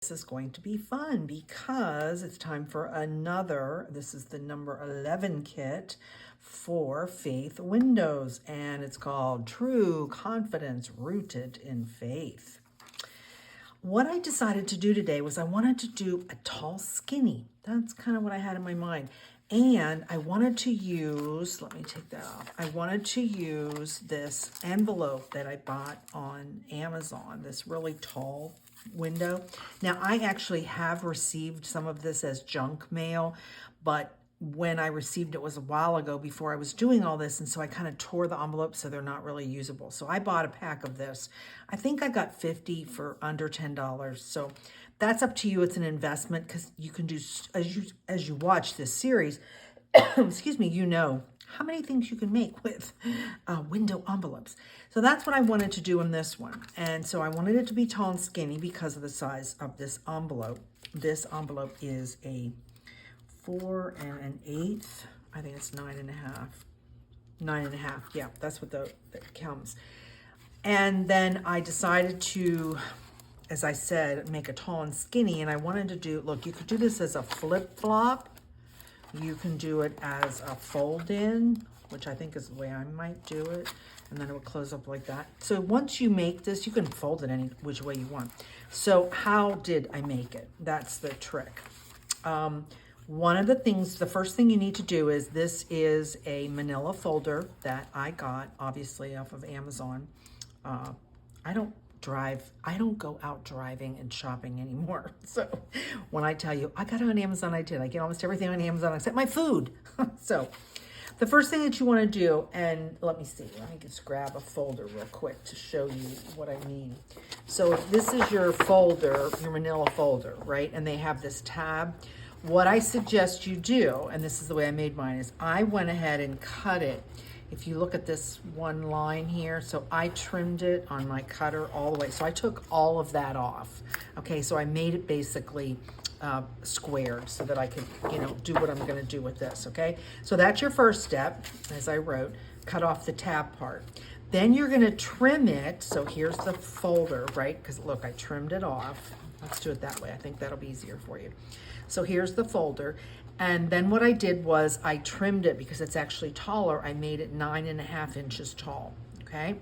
This is going to be fun because it's time for another, this is the number 11 kit for Faith Windows, and it's called True Confidence Rooted in Faith. What I decided to do today was I wanted to do a tall skinny. That's kind of what I had in my mind. And I wanted to use, let me take that off. I wanted to use this envelope that I bought on Amazon, this really tall window. Now, I actually have received some of this as junk mail, but when I received it was a while ago before I was doing all this, and so I kind of tore the envelope so they're not really usable. So I bought a pack of this. I think I got 50 for under $10. So that's up to you. It's an investment because you can do, as you watch this series, excuse me, you know how many things you can make with window envelopes. So that's what I wanted to do in this one. And so I wanted it to be tall and skinny because of the size of this envelope. This envelope is a 4 1/8. I think it's 9.5. 9.5. Yeah, that's what that counts. And then I decided to, as I said, make a tall and skinny. And I wanted to do, look, you could do this as a flip-flop. You can do it as a fold-in, which I think is the way I might do it. And then it would close up like that. So once you make this, you can fold it any which way you want. So how did I make it? That's the trick. One of the things, the first thing you need to do is, this is a manila folder that I got, obviously, off of Amazon. I don't go out driving and shopping anymore. So when I tell you, I got it on Amazon, I did. I get almost everything on Amazon except my food. So the first thing that you want to do, and let me just grab a folder real quick to show you what I mean. So if this is your folder, your manila folder, right? And they have this tab. What I suggest you do, and this is the way I made mine, is I went ahead and cut it. If you look at this one line here, so I trimmed it on my cutter all the way. So I took all of that off. Okay, so I made it basically squared so that I could, do what I'm gonna do with this, okay? So that's your first step, as I wrote, cut off the tab part. Then you're gonna trim it. So here's the folder, right? Because look, I trimmed it off. Let's do it that way. I think that'll be easier for you. So here's the folder. And then what I did was I trimmed it because it's actually taller. I made it 9.5 inches tall, okay?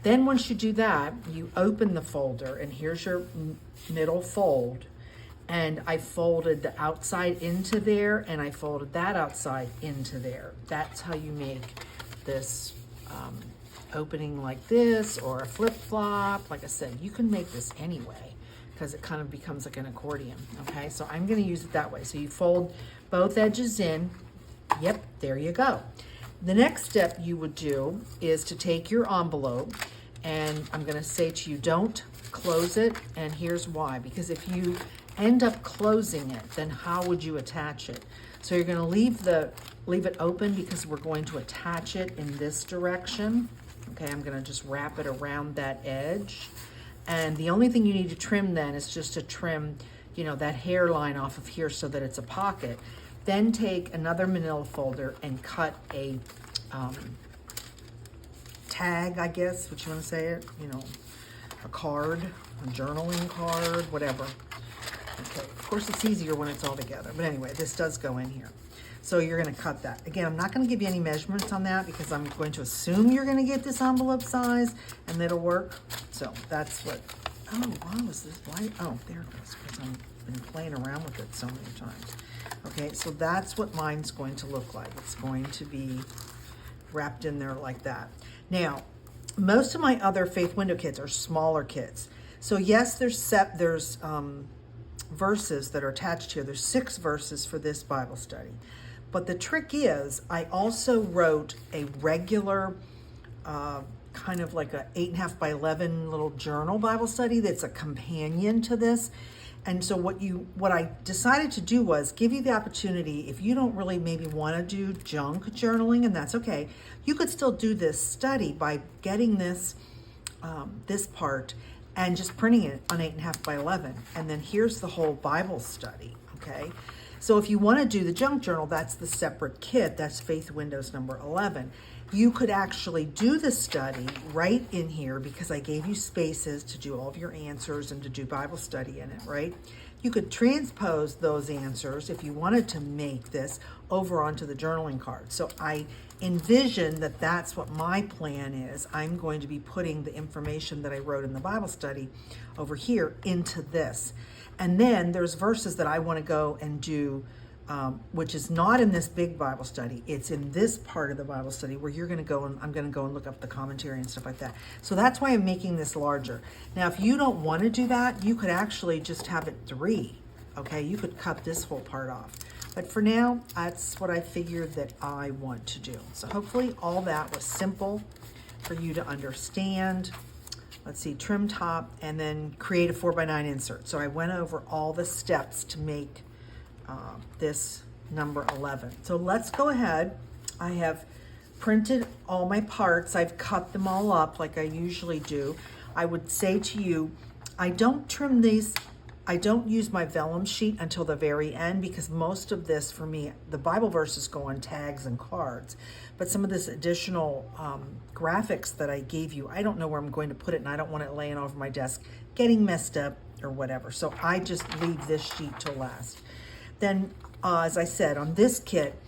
Then once you do that, you open the folder, and here's your middle fold. And I folded the outside into there, and I folded that outside into there. That's how you make this opening like this, or a flip-flop. Like I said, you can make this anyway, because it kind of becomes like an accordion, okay? So I'm gonna use it that way. So you fold both edges in. Yep, there you go. The next step you would do is to take your envelope, and I'm gonna say to you, don't close it, and here's why. Because if you end up closing it, then how would you attach it? So you're gonna leave it open because we're going to attach it in this direction. Okay, I'm gonna just wrap it around that edge. And the only thing you need to trim then is just to trim, that hairline off of here so that it's a pocket. Then take another manila folder and cut a tag, I guess, what you want to say it, a card, a journaling card, whatever. Okay, of course it's easier when it's all together. But anyway, this does go in here. So you're going to cut that. Again, I'm not going to give you any measurements on that because I'm going to assume you're going to get this envelope size and it'll work. So that's what, why was this white? Oh, there it goes, because I've been playing around with it so many times. Okay, so that's what mine's going to look like. It's going to be wrapped in there like that. Now, most of my other Faith Window kits are smaller kits. So yes, there's verses that are attached here. There's 6 verses for this Bible study. But the trick is, I also wrote a regular, kind of like a 8.5 by 11 little journal Bible study that's a companion to this. And so what I decided to do was give you the opportunity, if you don't really maybe want to do junk journaling, and that's okay, you could still do this study by getting this part and just printing it on 8.5 by 11. And then here's the whole Bible study, okay? So if you want to do the junk journal, that's the separate kit. That's Faith Windows number 11. you could actually do the study right in here because I gave you spaces to do all of your answers and to do Bible study in it, right? You could transpose those answers if you wanted to make this over onto the journaling card. So I envision that that's what my plan is. I'm going to be putting the information that I wrote in the Bible study over here into this. And then there's verses that I want to go and do, which is not in this big Bible study. It's in this part of the Bible study where you're going to go and I'm going to go and look up the commentary and stuff like that. So that's why I'm making this larger. Now, if you don't want to do that, you could actually just have it 3. Okay, you could cut this whole part off. But for now, that's what I figured that I want to do. So hopefully all that was simple for you to understand. Let's see, trim top and then create a 4x9 insert. So I went over all the steps to make this number 11. So let's go ahead. I have printed all my parts. I've cut them all up like I usually do. I would say to you, I don't trim these. I don't use my vellum sheet until the very end because most of this for me, the Bible verses go on tags and cards, but some of this additional graphics that I gave you, I don't know where I'm going to put it and I don't want it laying over my desk, getting messed up or whatever. So I just leave this sheet till last. Then, as I said, on this kit,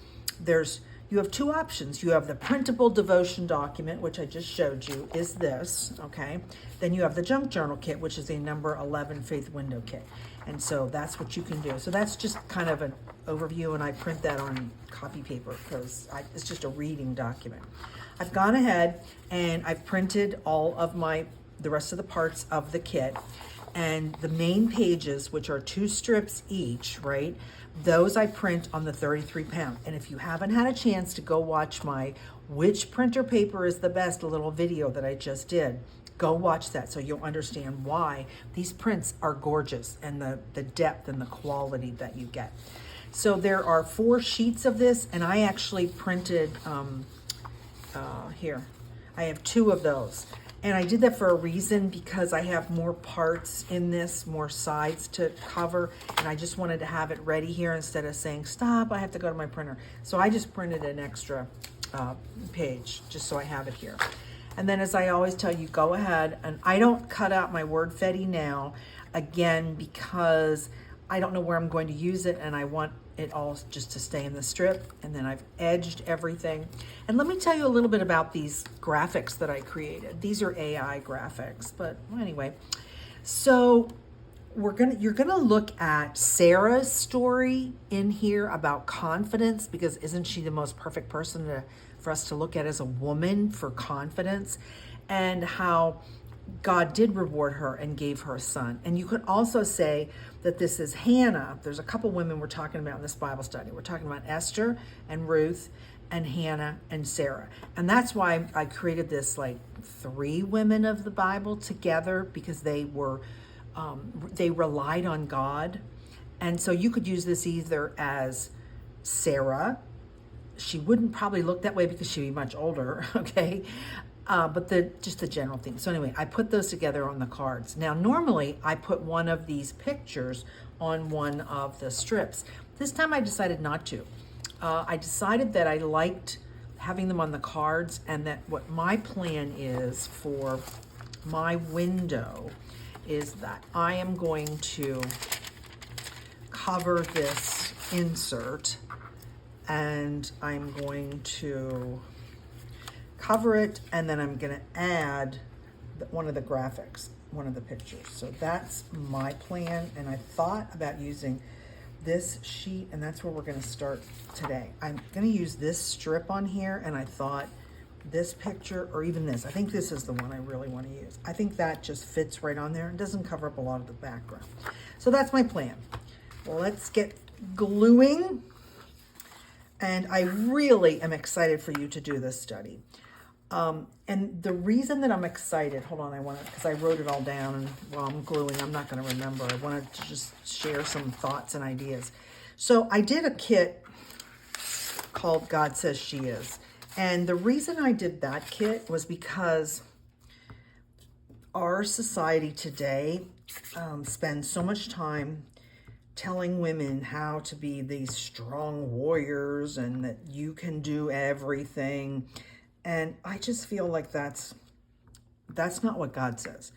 you have 2 options. You have the printable devotion document, which I just showed you, is this, okay? Then you have the junk journal kit, which is a number 11 faith window kit. And so that's what you can do. So that's just kind of an overview, and I print that on copy paper because it's just a reading document. I've gone ahead and I've printed all of the rest of the parts of the kit. And the main pages, which are 2 strips each, right? Those I print on the 33 pound. And if you haven't had a chance to go watch my which printer paper is the best little video that I just did, go watch that so you'll understand why these prints are gorgeous and the depth and the quality that you get. So there are 4 sheets of this, and I actually printed, here, I have 2 of those. And I did that for a reason because I have more parts in this, more sides to cover, and I just wanted to have it ready here instead of saying, stop, I have to go to my printer. So I just printed an extra page just so I have it here. And then as I always tell you, go ahead, and I don't cut out my word fetty now, again, because I don't know where I'm going to use it and I want it all just to stay in the strip. And then I've edged everything. And let me tell you a little bit about these graphics that I created. These are AI graphics, but anyway. So you're gonna look at Sarah's story in here about confidence, because isn't she the most perfect person for us to look at as a woman for confidence, and how God did reward her and gave her a son. And you could also say that this is Hannah. There's a couple women we're talking about in this Bible study. We're talking about Esther and Ruth and Hannah and Sarah. And that's why I created this like 3 women of the Bible together, because they relied on God. And so you could use this either as Sarah. She wouldn't probably look that way because she'd be much older, okay? But just the general theme. So anyway, I put those together on the cards. Now, normally I put one of these pictures on one of the strips. This time I decided not to. I decided that I liked having them on the cards, and that what my plan is for my window is that I am going to cover this insert, and I'm going to cover it, and then I'm going to add one of the graphics, one of the pictures. So that's my plan, and I thought about using this sheet, and that's where we're going to start today. I'm going to use this strip on here, and I thought this picture, or even this, I think this is the one I really want to use. I think that just fits right on there and doesn't cover up a lot of the background. So that's my plan. Well, let's get gluing. And I really am excited for you to do this study. And the reason that I'm excited, hold on, because I wrote it all down, and while I'm gluing, I'm not going to remember. I wanted to just share some thoughts and ideas. So I did a kit called God Says She Is. And the reason I did that kit was because our society today spends so much time telling women how to be these strong warriors and that you can do everything. And I just feel like that's not what God says.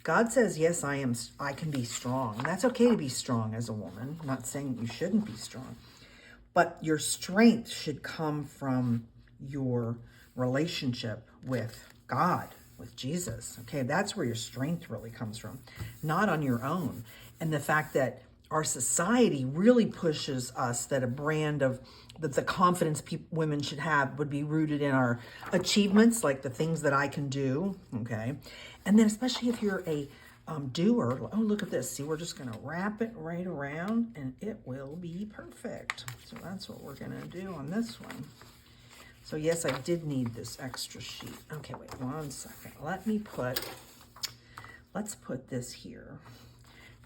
God says, yes, I can be strong. And that's okay to be strong as a woman. I'm not saying you shouldn't be strong. But your strength should come from your relationship with God, with Jesus. Okay, that's where your strength really comes from, not on your own. And the fact that our society really pushes us that a brand of that the confidence women should have would be rooted in our achievements, like the things that I can do. Okay, and then especially if you're a doer. Oh, look at this. See, we're just going to wrap it right around and it will be perfect. So that's what we're going to do on this one. So yes, I did need this extra sheet. Okay, wait 1 second. Let's put this here.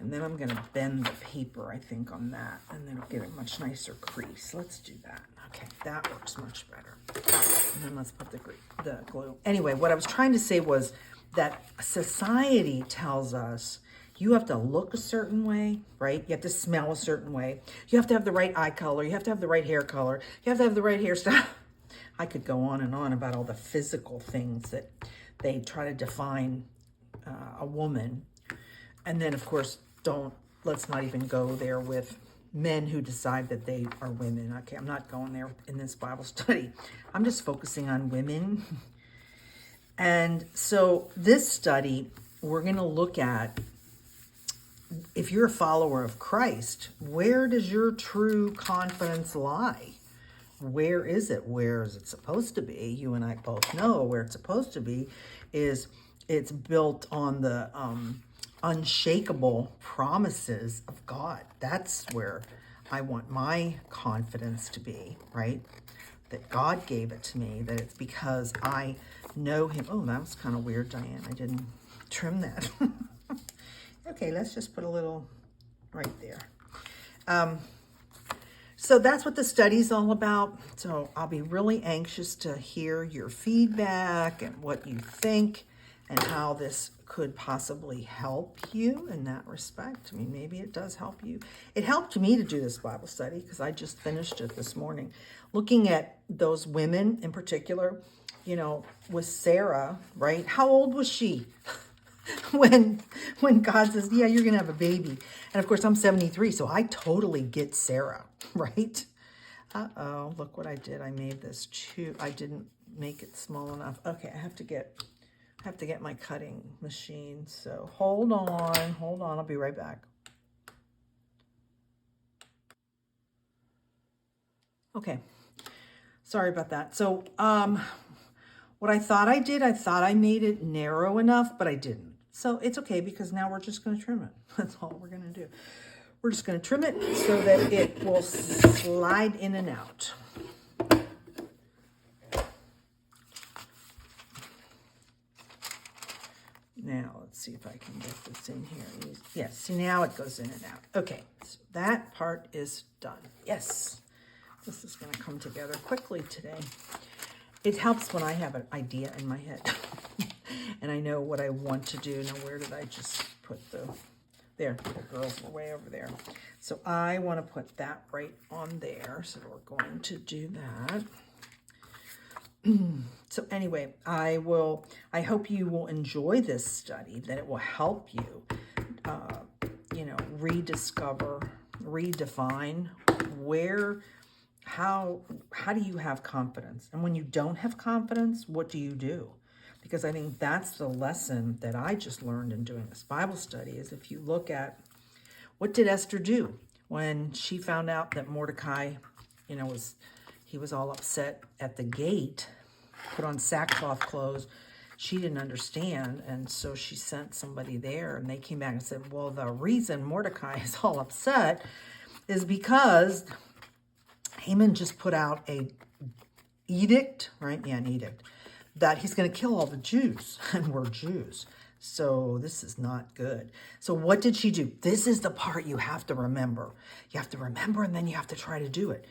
And then I'm going to bend the paper, I think, on that. And then it'll get a much nicer crease. Let's do that. Okay, that works much better. And then let's put the glue. Anyway, what I was trying to say was that society tells us you have to look a certain way, right? You have to smell a certain way. You have to have the right eye color. You have to have the right hair color. You have to have the right hairstyle. I could go on and on about all the physical things that they try to define a woman. And then, of course, let's not even go there with men who decide that they are women. Okay, I'm not going there in this Bible study. I'm just focusing on women. And so this study, we're going to look at, if you're a follower of Christ, where does your true confidence lie? Where is it? Where is it supposed to be? You and I both know where it's supposed to be is it's built on the unshakable promises of God. That's where I want my confidence to be, right? That God gave it to me, that it's because I know him. Oh, that was kind of weird, Diane. I didn't trim that. Okay, let's just put a little right there. So that's what the study's all about. So I'll be really anxious to hear your feedback and what you think and how this could possibly help you in that respect. I mean, maybe it does help you. It helped me to do this Bible study because I just finished it this morning. Looking at those women in particular, with Sarah, right? How old was she when God says, yeah, you're going to have a baby? And of course, I'm 73, so I totally get Sarah, right? Uh-oh, look what I did. I made this I didn't make it small enough. Okay, I have to get my cutting machine. So hold on. I'll be right back. Okay. Sorry about that. So, what I thought I made it narrow enough, but I didn't. So it's okay because now we're just going to trim it. That's all we're going to do. We're just going to trim it so that it will slide in and out. Now, let's see if I can get this in here. Yes, see, now it goes in and out. Okay, so that part is done. Yes, this is going to come together quickly today. It helps when I have an idea in my head and I know what I want to do. Now, where did I just put there, the girls were way over there. So I want to put that right on there. So we're going to do that. So anyway, I hope you will enjoy this study, that it will help you, rediscover, redefine how do you have confidence? And when you don't have confidence, what do you do? Because I think that's the lesson that I just learned in doing this Bible study is if you look at what did Esther do when she found out that Mordecai, he was all upset at the gate, put on sackcloth clothes. She didn't understand, and so she sent somebody there, and they came back and said, well, the reason Mordecai is all upset is because Haman just put out an edict, right? Yeah, an edict, that he's going to kill all the Jews, and we're Jews. So this is not good. So what did she do? This is the part you have to remember. You have to remember, and then you have to try to do it.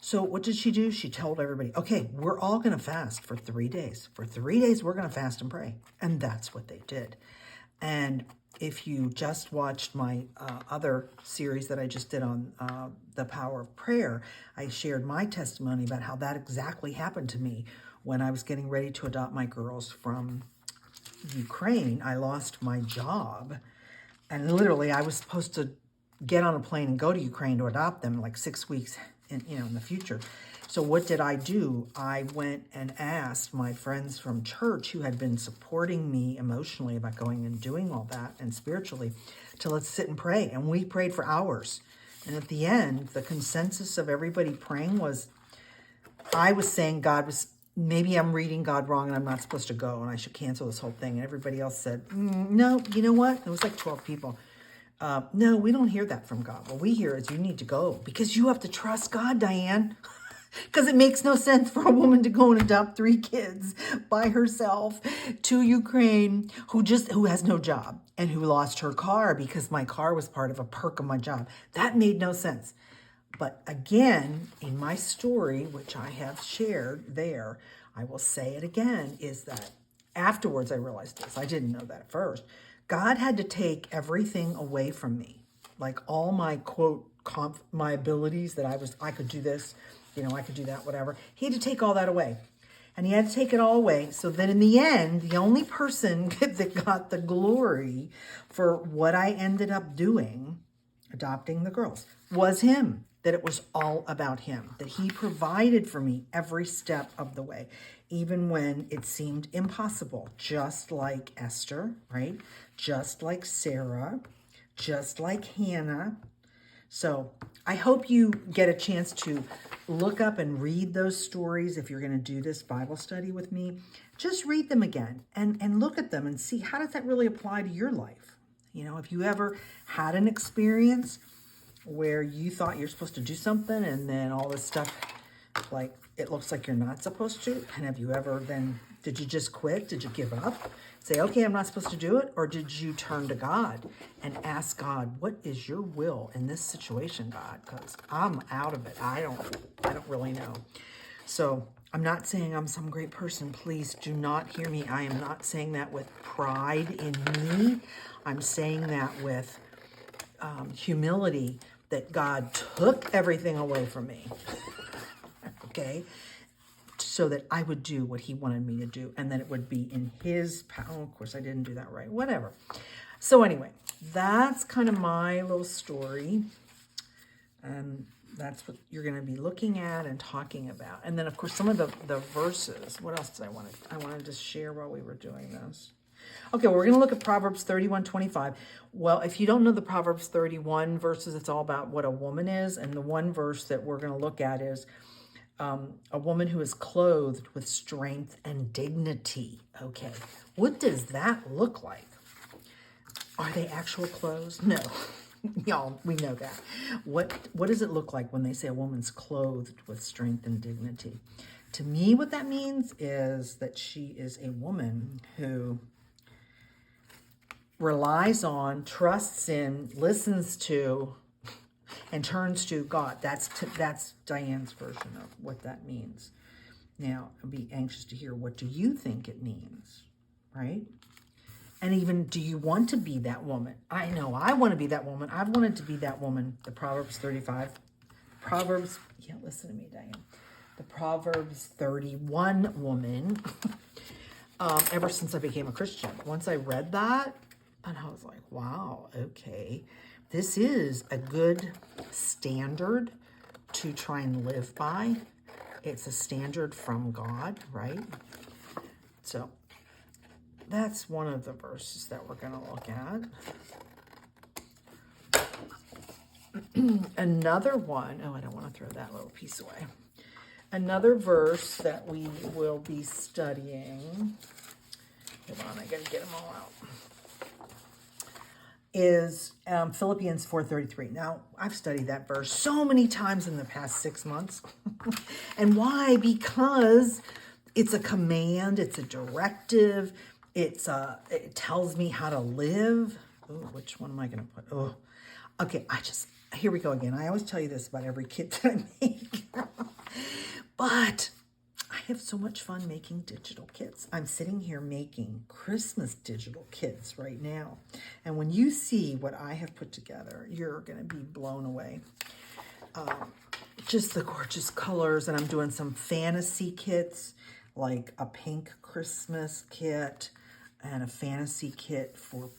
So what did she do? She told everybody, okay, we're all going to fast for 3 days. For 3 days, we're going to fast and pray. And that's what they did. And if you just watched my other series that I just did on the power of prayer, I shared my testimony about how that exactly happened to me when I was getting ready to adopt my girls from Ukraine, I lost my job. And literally, I was supposed to get on a plane and go to Ukraine to adopt them like 6 weeks in the future. So what did I do? I went and asked my friends from church who had been supporting me emotionally about going and doing all that and spiritually to let's sit and pray. And we prayed for hours. And at the end, the consensus of everybody praying was, I was saying maybe I'm reading God wrong and I'm not supposed to go and I should cancel this whole thing. And everybody else said, no, you know what? It was like 12 people. No, we don't hear that from God. What we hear is you need to go because you have to trust God, Diane. Because it makes no sense for a woman to go and adopt 3 kids by herself to Ukraine who has no job and who lost her car because my car was part of a perk of my job. That made no sense. But again, in my story, which I have shared there, I will say it again, is that afterwards I realized this. I didn't know that at first. God had to take everything away from me. Like all my quote, my abilities that I could do this, I could do that, whatever. He had to take all that away. And he had to take it all away. So then in the end, the only person that got the glory for what I ended up doing, adopting the girls, was him. That it was all about him. That he provided for me every step of the way. Even when it seemed impossible. Just like Esther, right? Just like Sarah. Just like Hannah. So I hope you get a chance to look up and read those stories. If you're going to do this Bible study with me, just read them again and look at them and see how does that really apply to your life. If you ever had an experience where you thought you're supposed to do something and then all this stuff, like it looks like you're not supposed to. And have you ever did you just quit? Did you give up? Say, okay, I'm not supposed to do it? Or did you turn to God and ask God, what is your will in this situation, God? Because I'm out of it. I don't really know. So I'm not saying I'm some great person. Please do not hear me. I am not saying that with pride in me. I'm saying that with humility, that God took everything away from me. Okay? So that I would do what he wanted me to do and that it would be in his power. Oh, of course, I didn't do that right. Whatever. So anyway, that's kind of my little story. And that's what you're going to be looking at and talking about. And then, of course, some of the verses. What else did I wanted to share while we were doing this? Okay, well, we're going to look at Proverbs 31:25. Well, if you don't know the Proverbs 31 verses, it's all about what a woman is. And the one verse that we're going to look at is a woman who is clothed with strength and dignity. Okay, what does that look like? Are they actual clothes? No. Y'all, we know that. What does it look like when they say a woman's clothed with strength and dignity? To me, what that means is that she is a woman who relies on, trusts in, listens to, and turns to God. That's Diane's version of what that means. Now, I'd be anxious to hear, what do you think it means, right? And even, do you want to be that woman? I know I want to be that woman. I've wanted to be that woman. The Proverbs 35. Listen to me, Diane. The Proverbs 31 woman, ever since I became a Christian. Once I read that, and I was like, wow, okay. This is a good standard to try and live by. It's a standard from God, right? So that's one of the verses that we're going to look at. Another one, I don't want to throw that little piece away. Another verse that we will be studying, hold on, I got to get them all out, is Philippians 4:33. Now, I've studied that verse so many times in the past 6 months. And why? Because it's a command, it's a directive, it tells me how to live. Oh, which one am I going to put? Oh, okay, here we go again. I always tell you this about every kit that I make. But I have so much fun making digital kits. I'm sitting here making Christmas digital kits right now. And when you see what I have put together, you're going to be blown away. Just the gorgeous colors. And I'm doing some fantasy kits. like a pink Christmas kit and a fantasy kit for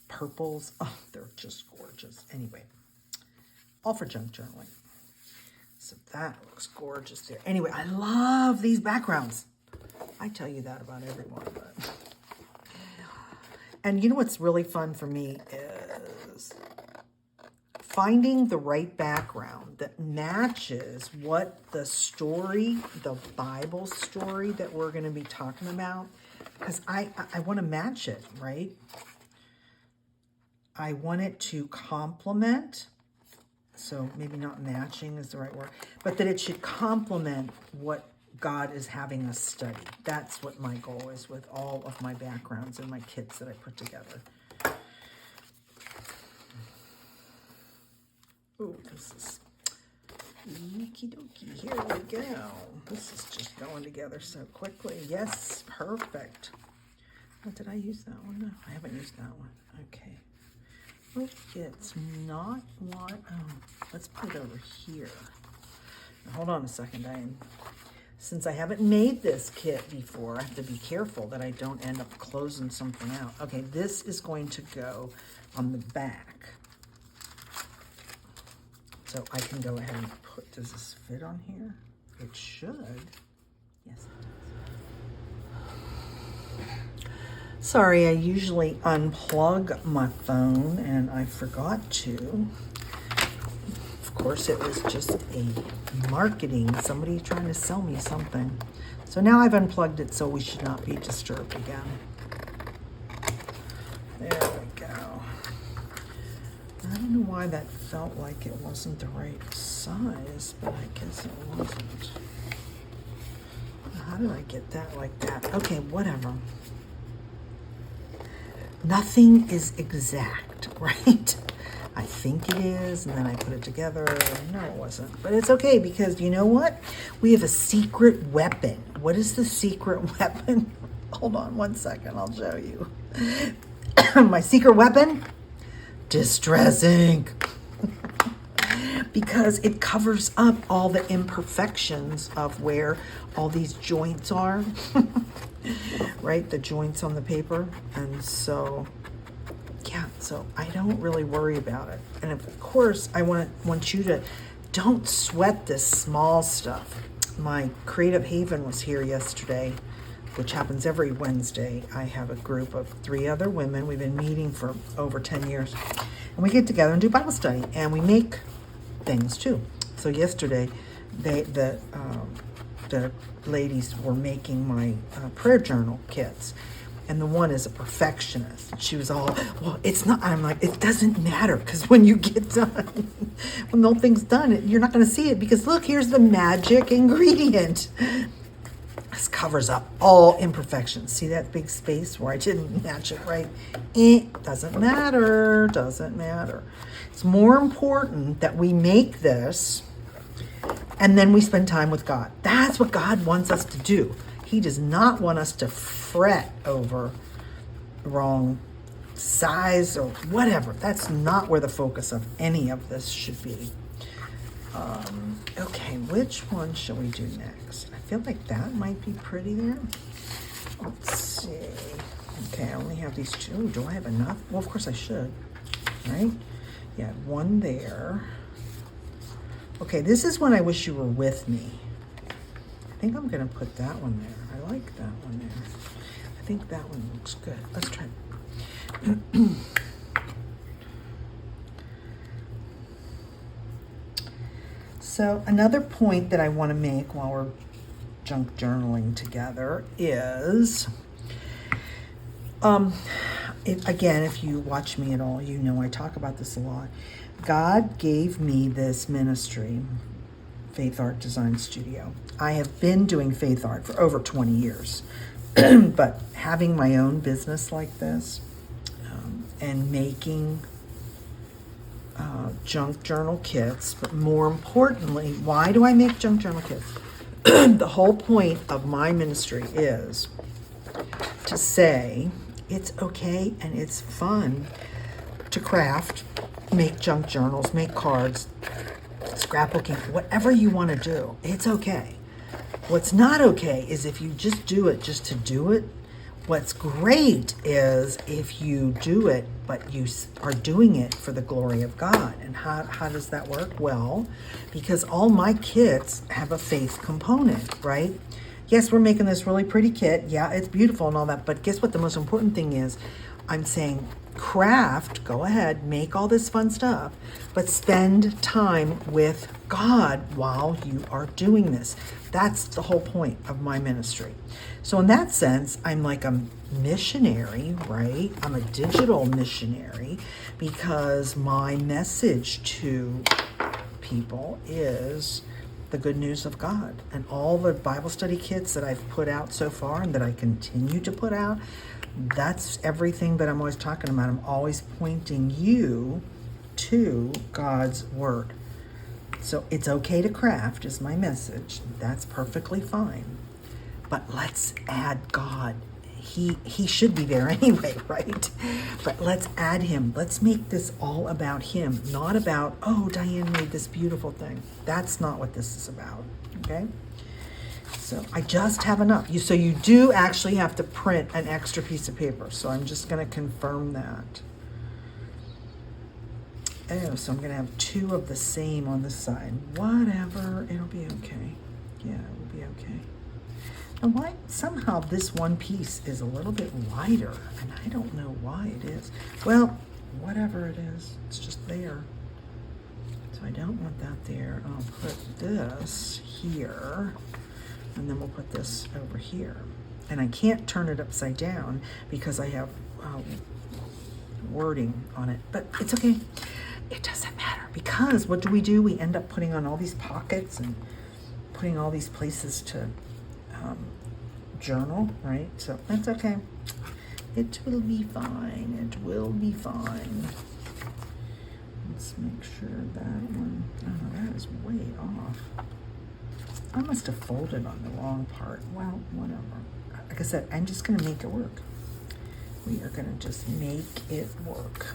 purples. Oh, they're just gorgeous. Anyway, all for junk journaling. So that looks gorgeous there. Anyway, I love these backgrounds. I tell you that about everyone, but... And you know what's really fun for me is finding the right background that matches what the story, the Bible story that we're going to be talking about, because I want to match it, right? I want it to complement, so maybe not matching is the right word, but that it should complement what God is having us study. That's what my goal is with all of my backgrounds and my kits that I put together. Oh, this is leaky dokey. Here we go. This is just going together so quickly. Yes, perfect. Oh, did I use that one? No, I haven't used that one. Okay. Oh, it's not what. Oh, let's put it over here. Now, hold on a second, since I haven't made this kit before, I have to be careful that I don't end up closing something out. Okay, this is going to go on the back. So I can go ahead and put, does this fit on here? It should. Yes, it does. Sorry, I usually unplug my phone and I forgot to. Of course, it was just a marketing, somebody trying to sell me something. So now I've unplugged it, so we should not be disturbed again. There we go. I don't know why that felt like it wasn't the right size, but I guess it wasn't. How did I get that like that? Okay, whatever. Nothing is exact, right? I think it is, and then I put it together. No, it wasn't. But it's okay, because you know what? We have a secret weapon. What is the secret weapon? Hold on one second, I'll show you. My secret weapon? Distress ink. Because it covers up all the imperfections of where all these joints are. Right? The joints on the paper. And so... yeah, so I don't really worry about it. And of course, I want you to don't sweat this small stuff. My Creative Haven was here yesterday, which happens every Wednesday. I have a group of 3 other women. We've been meeting for over 10 years. And we get together and do Bible study. And we make things too. So yesterday, the ladies were making my prayer journal kits. And the one is a perfectionist. She was all, well, it's not, I'm like, it doesn't matter, because when you get done, when the whole thing's done, you're not going to see it, because look, here's the magic ingredient. This covers up all imperfections. See that big space where I didn't match it right? It doesn't matter, doesn't matter. It's more important that we make this and then we spend time with God. That's what God wants us to do. He does not want us to fret over the wrong size or whatever. That's not where the focus of any of this should be. Okay, which one shall we do next? I feel like that might be pretty there. Let's see. Okay, I only have these 2. Do I have enough? Well, of course I should, right? Yeah, 1 there. Okay, this is when I wish you were with me. I think I'm going to put that one there. I like that one there. I think that one looks good. Let's try it. So another point that I want to make while we're junk journaling together is, again, if you watch me at all, you know I talk about this a lot. God gave me this ministry, Faith Art Design Studio. I have been doing faith art for over 20 years, but having my own business like this and making junk journal kits, but more importantly, why do I make junk journal kits? The whole point of my ministry is to say it's okay and it's fun to craft, make junk journals, make cards, scrapbooking, whatever you want to do, it's okay. What's not okay is if you just do it just to do it. What's great is if you do it, but you are doing it for the glory of God. And how does that work? Well, because all my kits have a faith component, right? Yes, we're making this really pretty kit. Yeah, it's beautiful and all that. But guess what? The most important thing is I'm saying craft, go ahead, make all this fun stuff, but spend time with God while you are doing this. That's the whole point of my ministry. So in that sense, I'm like a missionary, right? I'm a digital missionary because my message to people is the good news of God. And all the Bible study kits that I've put out so far and that I continue to put out, that's everything that I'm always talking about. I'm always pointing you to God's word. So it's okay to craft is my message. That's perfectly fine. But let's add God. He should be there anyway, right? But let's add him. Let's make this all about him, not about, oh, Diane made this beautiful thing. That's not what this is about, okay? So I just have enough. So you do actually have to print an extra piece of paper. So I'm just going to confirm that. Oh, so I'm going to have 2 of the same on the side. Whatever, it'll be okay. Yeah, it will be okay. And why somehow this one piece is a little bit lighter, and I don't know why it is. Well, whatever it is, it's just there. So I don't want that there. I'll put this here, and then we'll put this over here. And I can't turn it upside down because I have wording on it, but it's okay. It doesn't matter because what do? We end up putting on all these pockets and putting all these places to journal, right? So that's okay. It will be fine. It will be fine. Let's make sure that one, oh, that is way off. I must have folded on the wrong part. Well, whatever. Like I said, I'm just going to make it work. We are going to just make it work.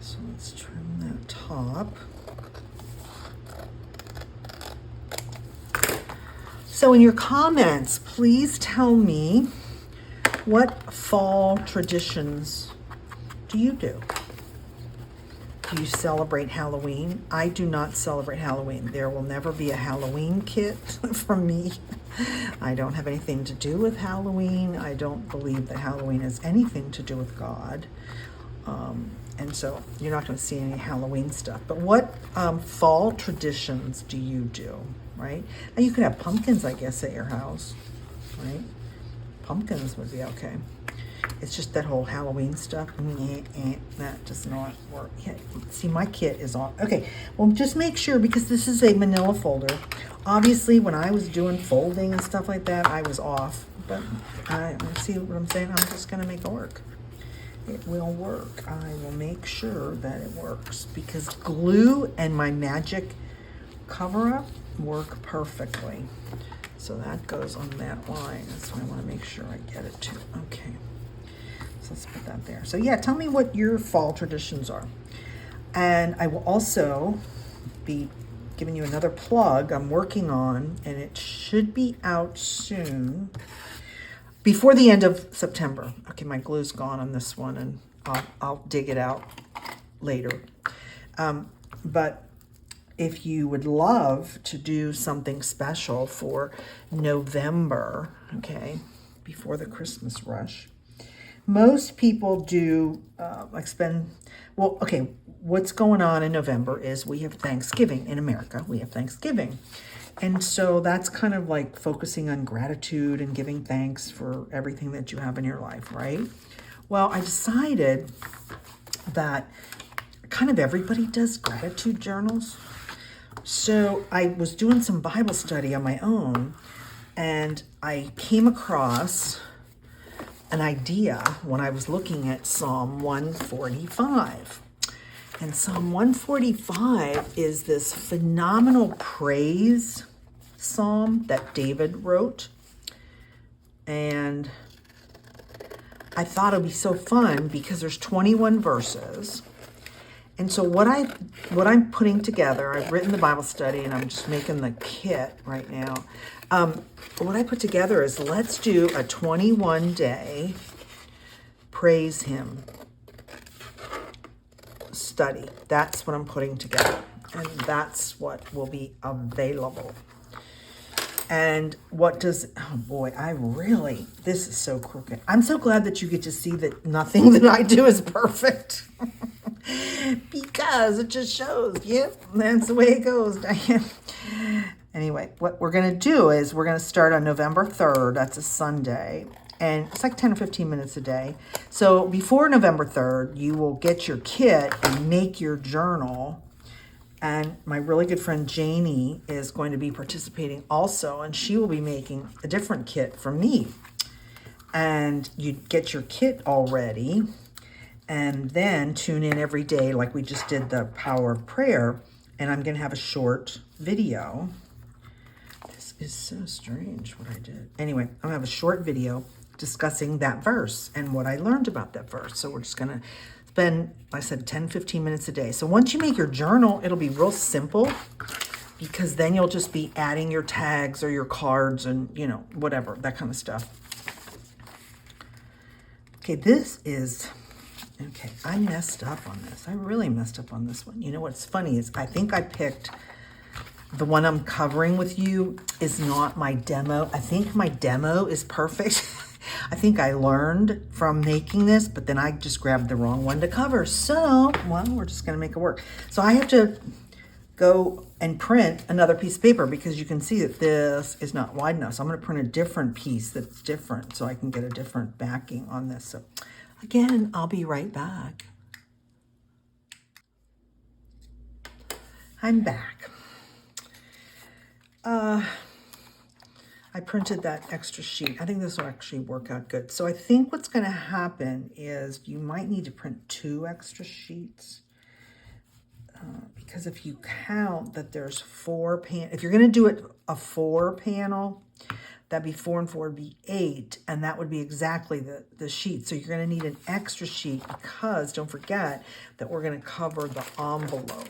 So let's trim that top. So in your comments, please tell me what fall traditions do you do? Do you celebrate Halloween? I do not celebrate Halloween. There will never be a Halloween kit from me. I don't have anything to do with Halloween. I don't believe that Halloween has anything to do with God. And so you're not going to see any Halloween stuff. But what fall traditions do you do, right? And you could have pumpkins, I guess, at your house, right? Pumpkins would be okay. It's just that whole Halloween stuff. That does not work. Yeah, see, my kit is on. Okay, well, just make sure, because this is a manila folder. Obviously, when I was doing folding and stuff like that, I was off. But I see what I'm saying. I'm just going to make it work. It will work. I will make sure that it works, because glue and my magic cover-up work perfectly. So that goes on that line. That's why I want to make sure I get it too. Okay. So let's put that there. So yeah, tell me what your fall traditions are. And I will also be giving you another plug I'm working on, and it should be out soon. Before the end of September. Okay, my glue's gone on this one, and I'll dig it out later. But if you would love to do something special for November, okay, before the Christmas rush, most people do what's going on in November is we have Thanksgiving in America. We have Thanksgiving. And so that's kind of like focusing on gratitude and giving thanks for everything that you have in your life, right? Well, I decided that kind of everybody does gratitude journals. So I was doing some Bible study on my own, and I came across an idea when I was looking at Psalm 145. And Psalm 145 is this phenomenal praise psalm that David wrote. And I thought it would be so fun because there's 21 verses. And so what I'm putting together, I've written the Bible study and I'm just making the kit right now. What I put together is let's do a 21-day praise him study. That's what I'm putting together. And that's what will be available. And what does, oh boy, this is so crooked. I'm so glad that you get to see that nothing that I do is perfect. Because it just shows, yep, that's the way it goes, Diane. Anyway, what we're going to do is we're going to start on November 3rd. That's a Sunday. And it's like 10 or 15 minutes a day. So before November 3rd, you will get your kit and make your journal. And my really good friend Janie is going to be participating also, and she will be making a different kit from me. And you get your kit already, and then tune in every day like we just did the power of prayer. And I'm going to have a short video. This is so strange what I did. Anyway, I'm going to have a short video discussing that verse and what I learned about that verse. So we're just going to spend, like I said, 10, 15 minutes a day. So once you make your journal, it'll be real simple because then you'll just be adding your tags or your cards and, you know, whatever, that kind of stuff. Okay, I messed up on this. I really messed up on this one. You know what's funny is I think I picked the one I'm covering with you is not my demo. I think my demo is perfect. I think I learned from making this, but then I just grabbed the wrong one to cover. So, well, we're just going to make it work. So I have to go and print another piece of paper because you can see that this is not wide enough. So I'm going to print a different piece that's different so I can get a different backing on this. So again, I'll be right back. I'm back. I printed that extra sheet. I think this will actually work out good. So I think what's going to happen is you might need to print 2 extra sheets because if you count that there's 4 if you're going to do it a 4 panel, that'd be 4 and 4 would be 8, and that would be exactly the sheet. So you're going to need an extra sheet because don't forget that we're going to cover the envelope.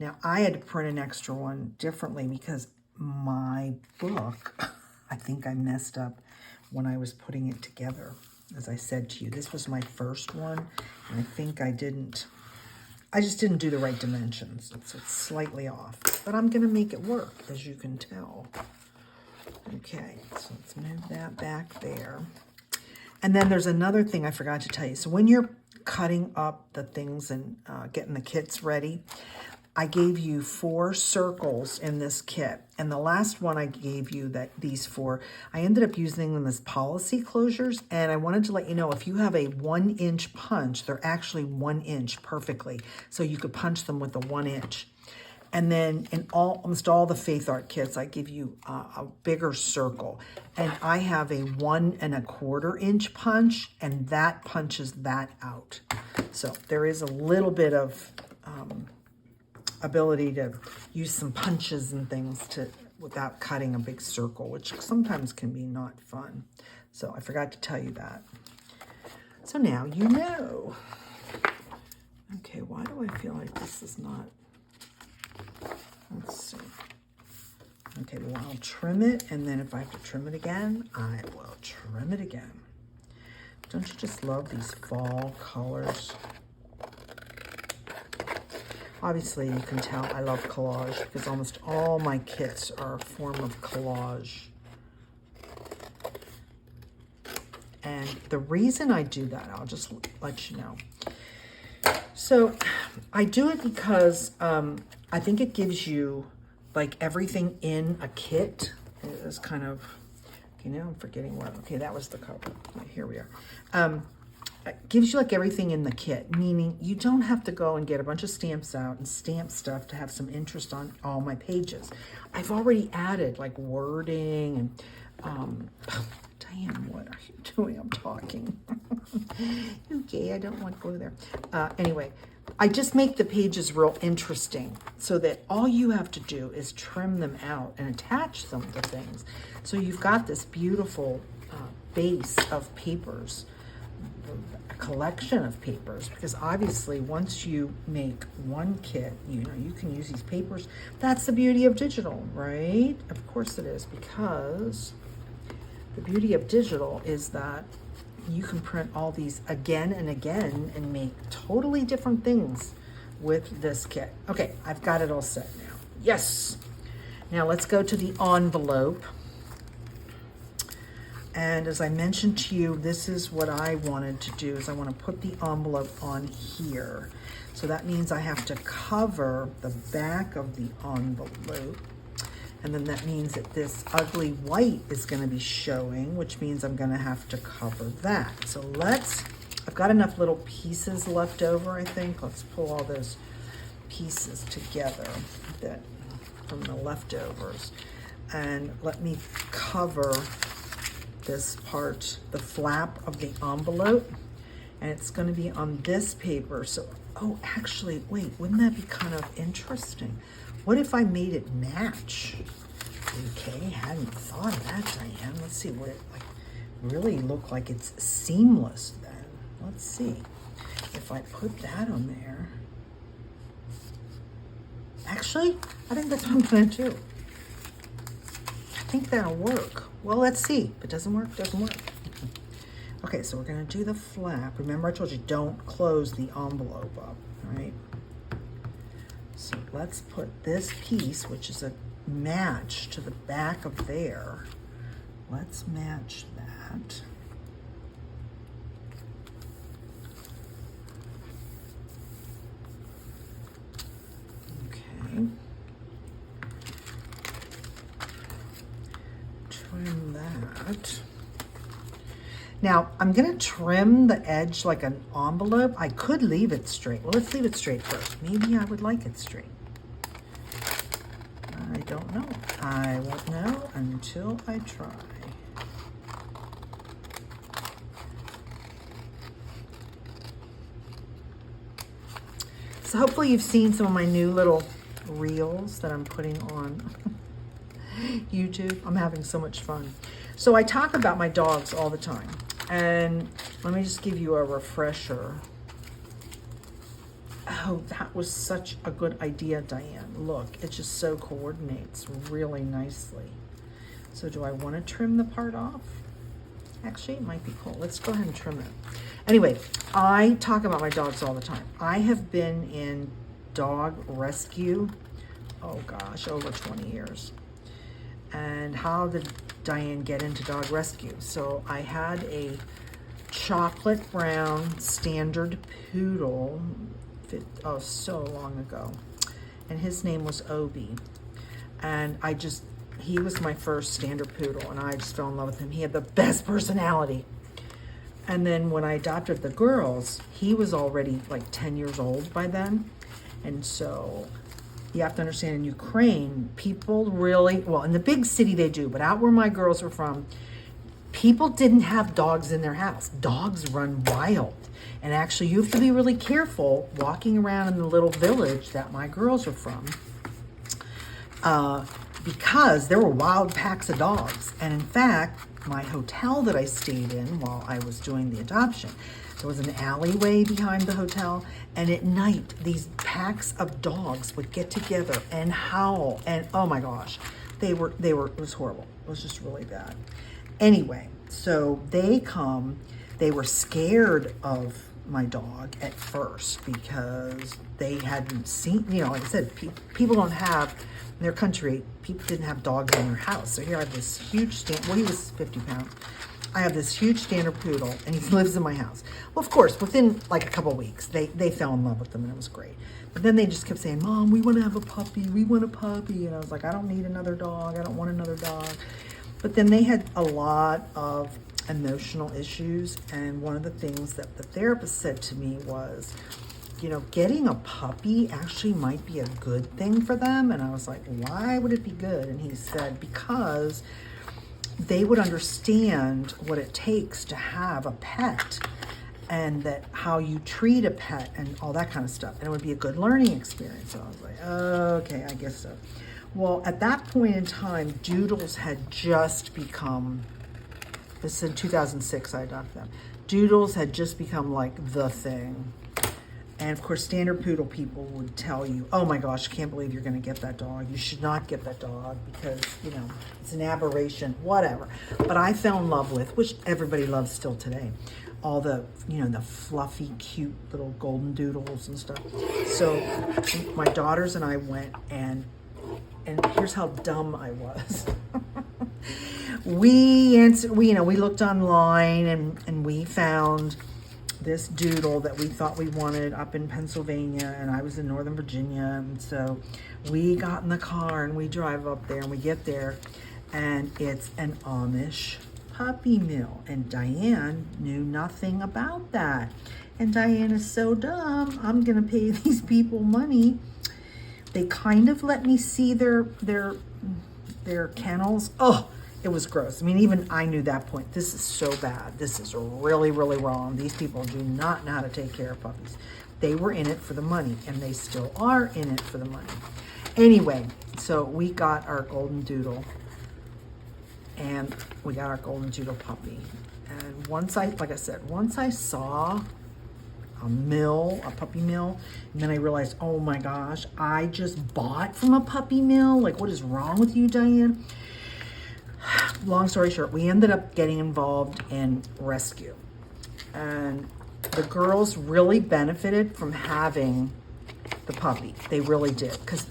Now I had to print an extra one differently because my book, I think I messed up when I was putting it together. As I said to you, this was my first one, and I think I just didn't do the right dimensions. It's slightly off, but I'm going to make it work, as you can tell. Okay, so let's move that back there. And then there's another thing I forgot to tell you. So when you're cutting up the things and getting the kits ready, I gave you 4 circles in this kit. And the last one I gave you, these 4, I ended up using them as policy closures. And I wanted to let you know, if you have a 1-inch punch, they're actually 1 inch perfectly. So you could punch them with a 1 inch. And then in almost all the Faith Art kits, I give you a bigger circle. And I have a 1 1/4 inch punch, and that punches that out. So there is a little bit of ability to use some punches and things without cutting a big circle, which sometimes can be not fun. So I forgot to tell you that. So now you know. Okay, why do I feel like this is not? Let's see. Okay, well, I'll trim it, and then if I have to trim it again, I will trim it again. Don't you just love these fall colors? Obviously, you can tell I love collage because almost all my kits are a form of collage. And the reason I do that, I'll just let you know. So I do it because I think it gives you like everything in a kit. It's kind of, okay, now I'm forgetting what, okay, that was the cover. Right, here we are. It gives you like everything in the kit, meaning you don't have to go and get a bunch of stamps out and stamp stuff to have some interest on all my pages. I've already added like wording and, Diane, what are you doing? I'm talking. Okay, I don't want to go there. Anyway, I just make the pages real interesting so that all you have to do is trim them out and attach them to things. So you've got this beautiful base of papers. collection of papers, because obviously once you make one kit, you know, you can use these papers. That's the beauty of digital, right? Of course it is, because the beauty of digital is that you can print all these again and again and make totally different things with this kit. Okay, I've got it all set now. Yes. Now let's go to the envelope. And as I mentioned to you, this is what I wanted to do, is I want to put the envelope on here. So that means I have to cover the back of the envelope. And then that means that this ugly white is going to be showing, which means I'm going to have to cover that. So I've got enough little pieces left over, I think. Let's pull all those pieces together from the leftovers. And let me cover this part, the flap of the envelope, and it's going to be on this paper. So, oh, actually, wait, wouldn't that be kind of interesting? What if I made it match? Okay, hadn't thought of that, Diane. Let's see what it really look like. It's seamless then. Let's see if I put that on there. Actually, I think that's what I'm going to do. I think that'll work. Well, let's see. If it doesn't work, it doesn't work. Okay, so we're going to do the flap. Remember, I told you don't close the envelope up, all right? So let's put this piece, which is a match to the back of there. Let's match that. Okay. Trim that. Now, I'm going to trim the edge like an envelope. I could leave it straight. Well, let's leave it straight first. Maybe I would like it straight. I don't know. I won't know until I try. So hopefully you've seen some of my new little reels that I'm putting on YouTube. I'm having so much fun. So I talk about my dogs all the time. And let me just give you a refresher. Oh, that was such a good idea, Diane. Look, it just so coordinates really nicely. So do I want to trim the part off? Actually, it might be cool. Let's go ahead and trim it. Anyway, I talk about my dogs all the time. I have been in dog rescue, oh gosh, over 20 years. And how did Diane get into dog rescue? So I had a chocolate brown standard poodle, so long ago. And his name was Obi. And he was my first standard poodle, and I just fell in love with him. He had the best personality. And then when I adopted the girls, he was already like 10 years old by then. And so you have to understand, in Ukraine, people really, well, in the big city they do, but out where my girls were from, people didn't have dogs in their house. Dogs run wild. And actually, you have to be really careful walking around in the little village that my girls were from, because there were wild packs of dogs. And in fact, my hotel that I stayed in while I was doing the adoption, there was an alleyway behind the hotel, and at night these packs of dogs would get together and howl, and oh my gosh, it was horrible. It was just really bad. Anyway, so they were scared of my dog at first because they hadn't seen, like I said, people don't have, in their country, people didn't have dogs in their house. So here I have this huge he was 50 pounds. I have this huge standard poodle, and he lives in my house. Well, of course, within like a couple of weeks, they fell in love with him, and it was great. But then they just kept saying, Mom, we want to have a puppy. We want a puppy. And I was like, I don't need another dog. I don't want another dog. But then they had a lot of emotional issues. And one of the things that the therapist said to me was, getting a puppy actually might be a good thing for them. And I was like, why would it be good? And he said, because they would understand what it takes to have a pet, and that how you treat a pet and all that kind of stuff. And it would be a good learning experience. So I was like, okay, I guess so. Well, at that point in time, Doodles had just become, this is in 2006 I adopted them. Doodles had just become like the thing. And of course, standard poodle people would tell you, oh my gosh, I can't believe you're going to get that dog. You should not get that dog because, you know, it's an aberration, whatever. But I fell in love with, which everybody loves still today, all the, you know, the fluffy, cute little golden doodles and stuff. So my daughters and I went, and here's how dumb I was. We looked online and we found this doodle that we thought we wanted up in Pennsylvania, and I was in Northern Virginia. And so we got in the car and we drive up there, and we get there, and it's an Amish puppy mill. And Diane knew nothing about that. And Diane is so dumb. I'm gonna pay these people money. They kind of let me see their kennels. Oh, it was gross. I mean, even I knew that point. This is so bad. This is really, really wrong. These people do not know how to take care of puppies. They were in it for the money, and they still are in it for the money. Anyway, so we got our golden doodle, and we got our golden doodle puppy. And once I saw a puppy mill, and then I realized, oh my gosh, I just bought from a puppy mill. Like, what is wrong with you, Diane? Long story short, we ended up getting involved in rescue, and the girls really benefited from having the puppy. They really did, because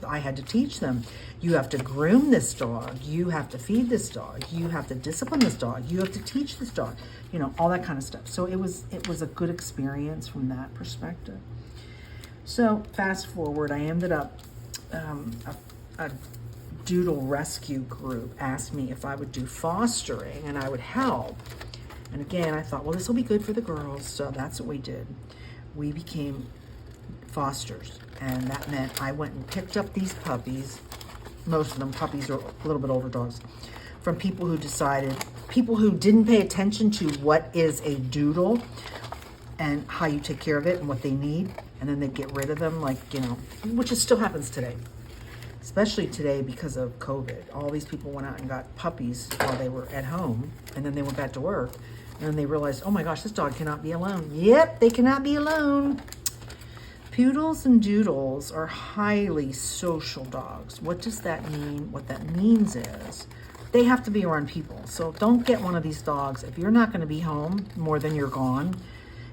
I had to teach them, you have to groom this dog, you have to feed this dog, you have to discipline this dog, you have to teach this dog, you know, all that kind of stuff. So it was a good experience from that perspective. So fast forward, I ended up a doodle rescue group asked me if I would do fostering and I would help. And again, I thought, well, this will be good for the girls. So that's what we did. We became fosters. And that meant I went and picked up these puppies. Most of them puppies are a little bit older dogs, from people who didn't pay attention to what is a doodle and how you take care of it and what they need. And then they get rid of them, like, you know, which still happens today. Especially today because of COVID. All these people went out and got puppies while they were at home, and then they went back to work, and then they realized, oh my gosh, this dog cannot be alone. Yep, they cannot be alone. Poodles and doodles are highly social dogs. What does that mean? What that means is they have to be around people. So don't get one of these dogs if you're not going to be home more than you're gone.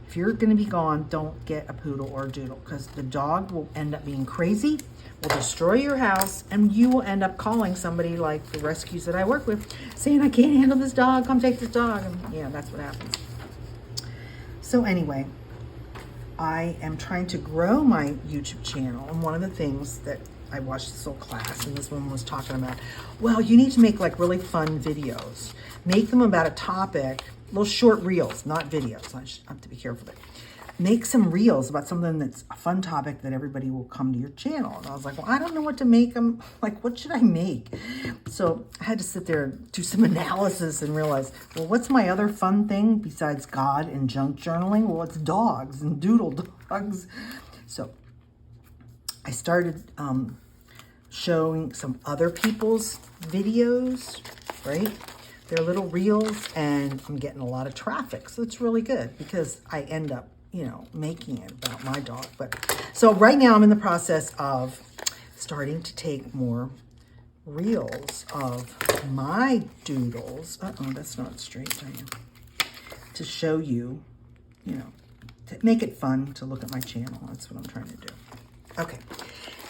If you're going to be gone, don't get a poodle or a doodle, because the dog will end up being crazy, will destroy your house, and you will end up calling somebody like the rescues that I work with, saying, I can't handle this dog, come take this dog. And yeah, that's what happens. So anyway, I am trying to grow my YouTube channel, and one of the things that I watched this little class, and this woman was talking about, well, you need to make like really fun videos. Make them about a topic, little short reels, not videos. I have to be careful there. Make some reels about something that's a fun topic that everybody will come to your channel. And I was like, well, I don't know what to make them. Like, what should I make? So I had to sit there and do some analysis and realize, well, what's my other fun thing besides God and junk journaling? Well, it's dogs and doodle dogs. So I started showing some other people's videos, right? They're little reels, and I'm getting a lot of traffic. So it's really good because I end up, you know, making it about my dog. But so right now I'm in the process of starting to take more reels of my doodles. Uh-oh, that's not straight, Diane. To show you, you know, to make it fun to look at my channel. That's what I'm trying to do. Okay.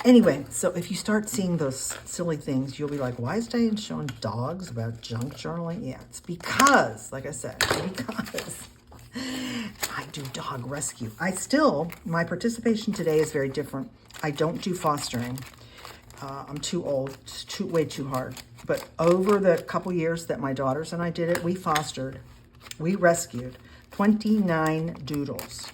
Anyway, so if you start seeing those silly things, you'll be like, why is Diane showing dogs about junk journaling? Yeah, it's because, like I said, because I do dog rescue. My participation today is very different. I don't do fostering. I'm too old. It's way too hard. But over the couple years that my daughters and I did it, we rescued 29 doodles.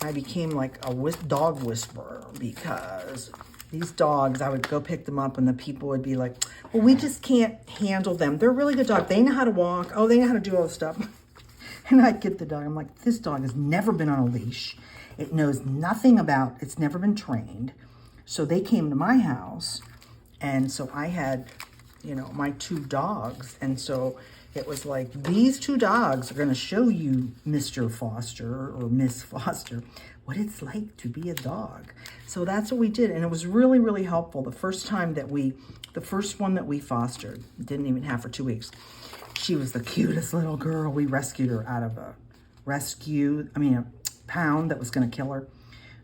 I became like a dog whisperer, because these dogs, I would go pick them up and the people would be like, well, we just can't handle them. They're really good dogs. They know how to walk. Oh, they know how to do all this stuff. And I'd get the dog. I'm like, this dog has never been on a leash. It knows nothing about, it's never been trained. So they came to my house. And so I had, my two dogs. And so it was like, these two dogs are going to show you, Mr. Foster or Miss Foster, what it's like to be a dog. So that's what we did. And it was really, really helpful. The first one that we fostered, didn't even have for 2 weeks. She was the cutest little girl. We rescued her out of a pound that was going to kill her.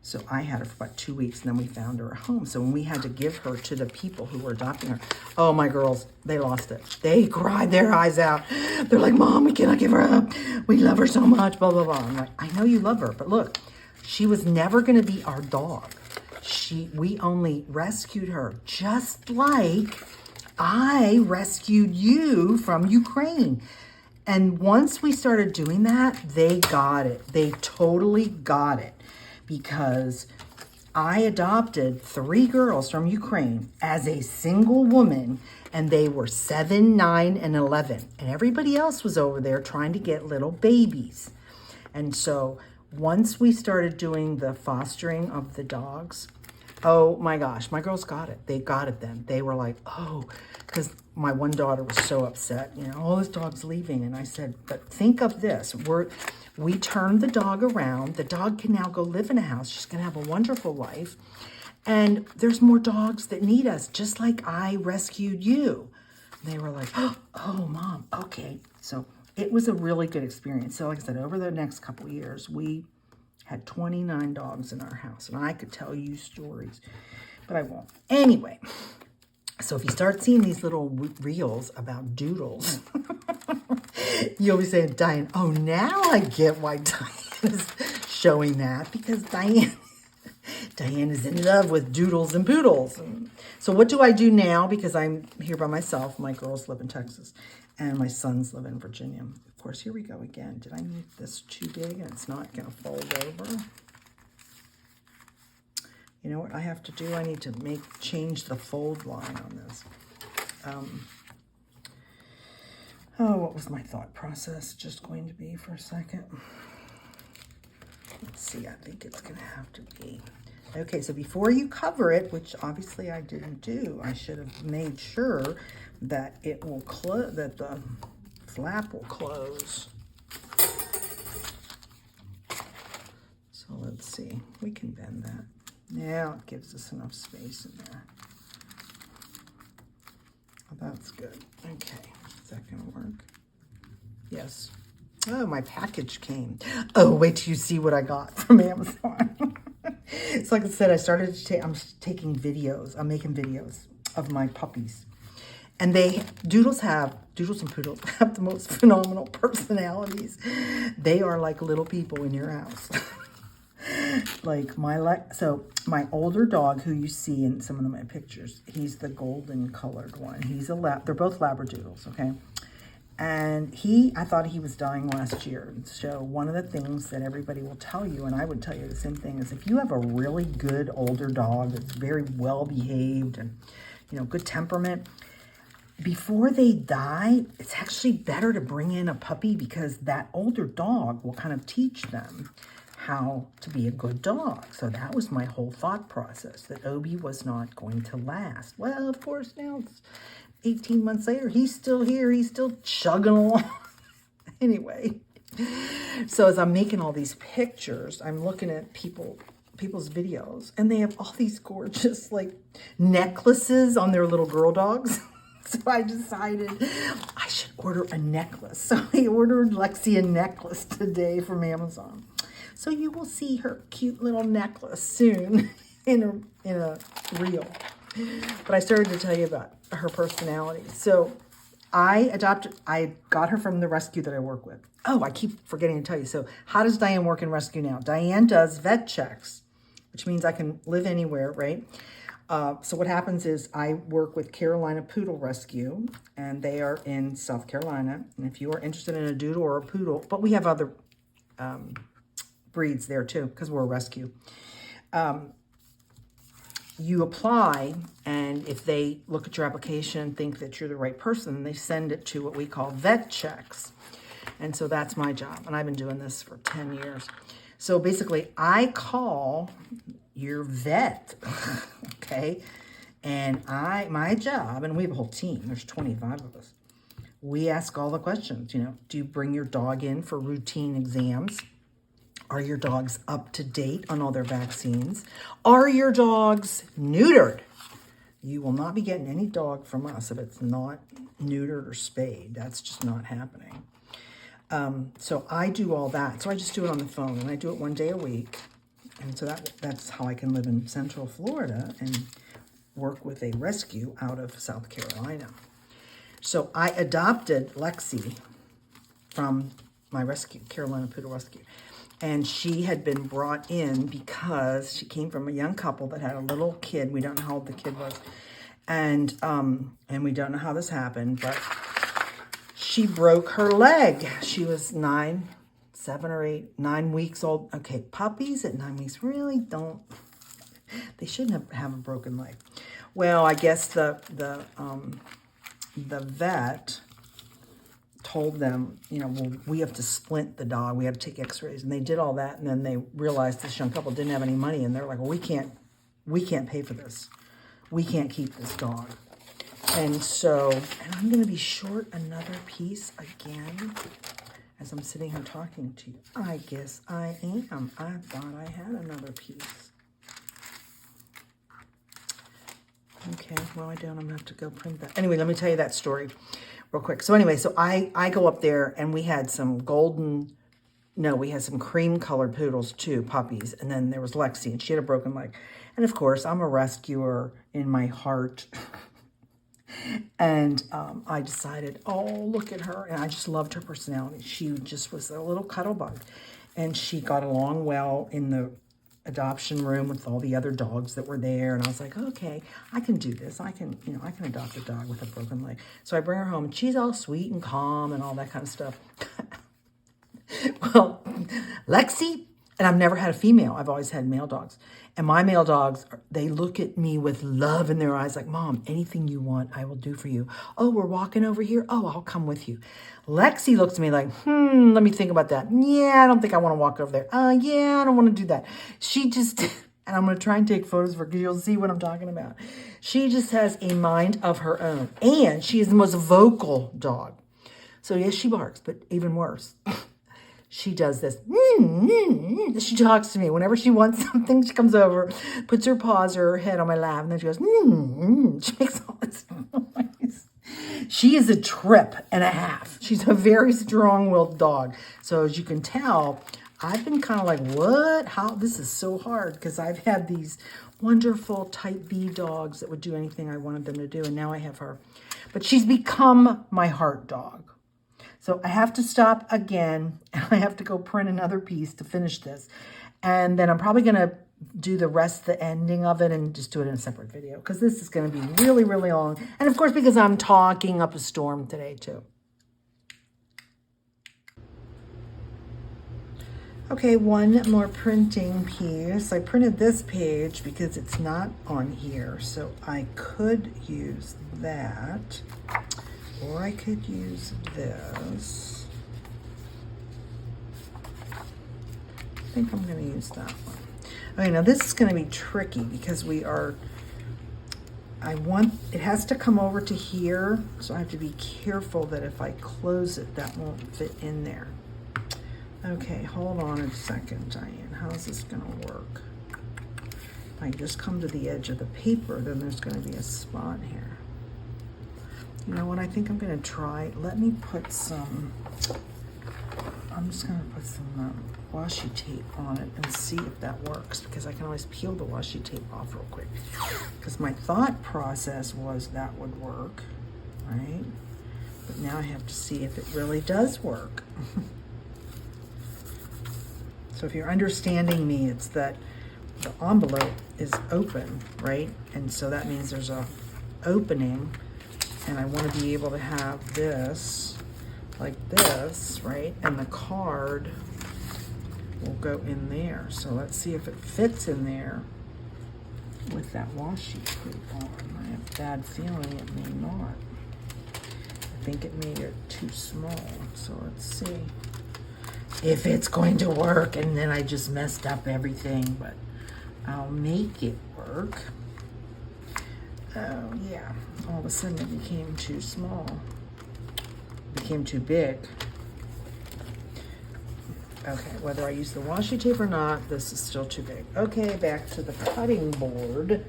So I had her for about 2 weeks, and then we found her a home. So when we had to give her to the people who were adopting her, oh, my girls, they lost it. They cried their eyes out. They're like, Mom, we cannot give her up. We love her so much, blah, blah, blah. I'm like, I know you love her, but look, she was never going to be our dog. We only rescued her just like I rescued you from Ukraine. And once we started doing that, they got it. They totally got it. Because I adopted 3 girls from Ukraine as a single woman, and they were 7, 9, and 11. And everybody else was over there trying to get little babies. And so once we started doing the fostering of the dogs, oh my gosh, my girls got it. They got it then. They were like, oh, because my one daughter was so upset, oh, this dog's leaving. And I said, but think of this. We turned the dog around. The dog can now go live in a house. She's going to have a wonderful life. And there's more dogs that need us, just like I rescued you. They were like, oh, Mom, okay. So it was a really good experience. So like I said, over the next couple of years, we had 29 dogs in our house. And I could tell you stories, but I won't. Anyway, so if you start seeing these little reels about doodles, you always say, Diane, oh, now I get why Diane is showing that, because Diane is in love with doodles and poodles. So what do I do now? Because I'm here by myself. My girls live in Texas, and my sons live in Virginia. Of course, here we go again. Did I make this too big and it's not going to fold over? You know what I have to do? I need to change the fold line on this. What was my thought process just going to be for a second? Let's see, I think it's going to have to be. Okay, so before you cover it, which obviously I didn't do, I should have made sure that it will close, that the flap will close. So let's see, we can bend that. Now it gives us enough space in there. Oh, that's good. Okay, is that going to work? Yes. Oh, my package came. Oh, wait till you see what I got from Amazon. It's like I said, I'm taking videos. I'm making videos of my puppies. And doodles and poodles have the most phenomenal personalities. They are like little people in your house. Like my older dog, who you see in some of my pictures, he's the golden colored one. They're both Labradoodles, okay? And I thought he was dying last year. So one of the things that everybody will tell you, and I would tell you the same thing, is if you have a really good older dog that's very well behaved and, good temperament, before they die, it's actually better to bring in a puppy, because that older dog will kind of teach them how to be a good dog. So that was my whole thought process, that Obi was not going to last. Well, of course, now it's 18 months later, he's still here. He's still chugging along. Anyway, so as I'm making all these pictures, I'm looking at people's videos, and they have all these gorgeous necklaces on their little girl dogs. So I decided I should order a necklace. So I ordered Lexi a necklace today from Amazon. So you will see her cute little necklace soon in a reel. But I started to tell you about her personality. So I got her from the rescue that I work with. Oh, I keep forgetting to tell you. So how does Diane work in rescue now? Diane does vet checks, which means I can live anywhere, right? So what happens is I work with Carolina Poodle Rescue, and they are in South Carolina. And if you are interested in a doodle or a poodle, but we have other breeds there too, because we're a rescue. You apply, and if they look at your application and think that you're the right person, they send it to what we call vet checks. And so that's my job, and I've been doing this for 10 years. So basically, I call your vet, okay? And my job, and we have a whole team, there's 25 of us. We ask all the questions, do you bring your dog in for routine exams? Are your dogs up to date on all their vaccines? Are your dogs neutered? You will not be getting any dog from us if it's not neutered or spayed. That's just not happening. So I do all that. So I just do it on the phone, and I do it one day a week. And so that's how I can live in Central Florida and work with a rescue out of South Carolina. So I adopted Lexi from my rescue, Carolina Poodle Rescue. And she had been brought in because she came from a young couple that had a little kid. We don't know how old the kid was. And we don't know how this happened, but she broke her leg. She was 9 weeks old. Okay, puppies at 9 weeks really don't, they shouldn't have a broken leg. Well, I guess the vet told them, well, we have to splint the dog. We have to take x-rays. And they did all that. And then they realized this young couple didn't have any money. And they're like, well, we can't pay for this. We can't keep this dog. And so, and I'm going to be short another piece again as I'm sitting here talking to you. I guess I am. I thought I had another piece. Okay, well, I don't. I'm going to have to go print that. Anyway, let me tell you that story real quick. So anyway, so I go up there, and we had some we had some cream-colored poodles too, puppies. And then there was Lexi, and she had a broken leg. And of course, I'm a rescuer in my heart. And I decided, oh, look at her. And I just loved her personality. She just was a little cuddle bug. And she got along well in the adoption room with all the other dogs that were there. And I was like, okay, I can do this. I can adopt a dog with a broken leg. So I bring her home, and she's all sweet and calm and all that kind of stuff. Well, Lexi, and I've never had a female. I've always had male dogs. And my male dogs, they look at me with love in their eyes like, Mom, anything you want, I will do for you. Oh, we're walking over here. Oh, I'll come with you. Lexi looks at me like, let me think about that. Yeah, I don't think I want to walk over there. Yeah, I don't want to do that. She just, and I'm going to try and take photos of her because you'll see what I'm talking about. She just has a mind of her own. And she is the most vocal dog. So yes, she barks, but even worse. She does this. She talks to me. Whenever she wants something, she comes over, puts her paws or her head on my lap, and then she goes, She makes all this noise. She is a trip and a half. She's a very strong-willed dog. So as you can tell, I've been kind of like, what? How? This is so hard because I've had these wonderful type B dogs that would do anything I wanted them to do, and now I have her. But she's become my heart dog. So I have to stop again, and I have to go print another piece to finish this. And then I'm probably going to do the rest, the ending of it, and just do it in a separate video, because this is going to be really, really long. And of course, because I'm talking up a storm today, too. Okay, one more printing piece. I printed this page because it's not on here, so I could use that. Or I could use this. I think I'm going to use that one. Okay, now this is going to be tricky because it has to come over to here, so I have to be careful that if I close it, that won't fit in there. Okay, hold on a second, Diane. How's this going to work? If I just come to the edge of the paper, then there's going to be a spot here. You know what, I think I'm going to try, let me put some, I'm just going to put some washi tape on it and see if that works, because I can always peel the washi tape off real quick. Because my thought process was that would work, right? But now I have to see if it really does work. So if you're understanding me, it's that the envelope is open, right? And so that means there's a opening. And I want to be able to have this like this, right? And the card will go in there. So let's see if it fits in there with that washi tape on. I have a bad feeling it may not. I think it made it too small. So let's see if it's going to work. And then I just messed up everything, but I'll make it work. Oh yeah, all of a sudden it became too small. It became too big. Okay, whether I use the washi tape or not, this is still too big. Okay, back to the cutting board.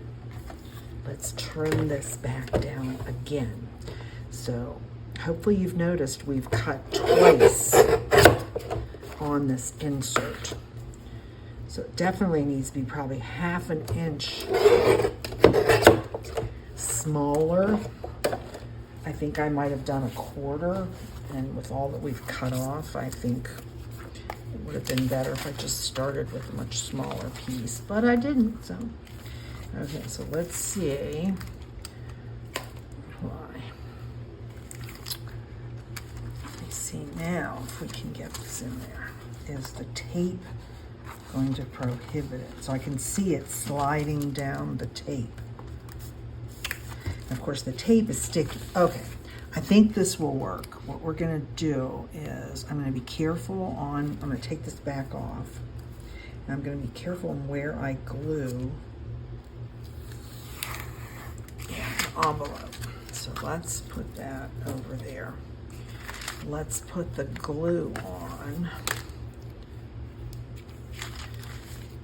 Let's trim this back down again. So hopefully you've noticed we've cut twice on this insert. So it definitely needs to be probably 1/2 inch smaller. I think I might have done 1/4, and with all that we've cut off, I think it would have been better if I just started with a much smaller piece, but I didn't, so. Okay, so let's see why. Let's see now if we can get this in there. Is the tape going to prohibit it? So I can see it sliding down the tape. And of course the tape is sticky. Okay, I think this will work. What we're gonna do is I'm gonna be careful on, I'm gonna take this back off. And I'm gonna be careful on where I glue the envelope. So let's put that over there. Let's put the glue on.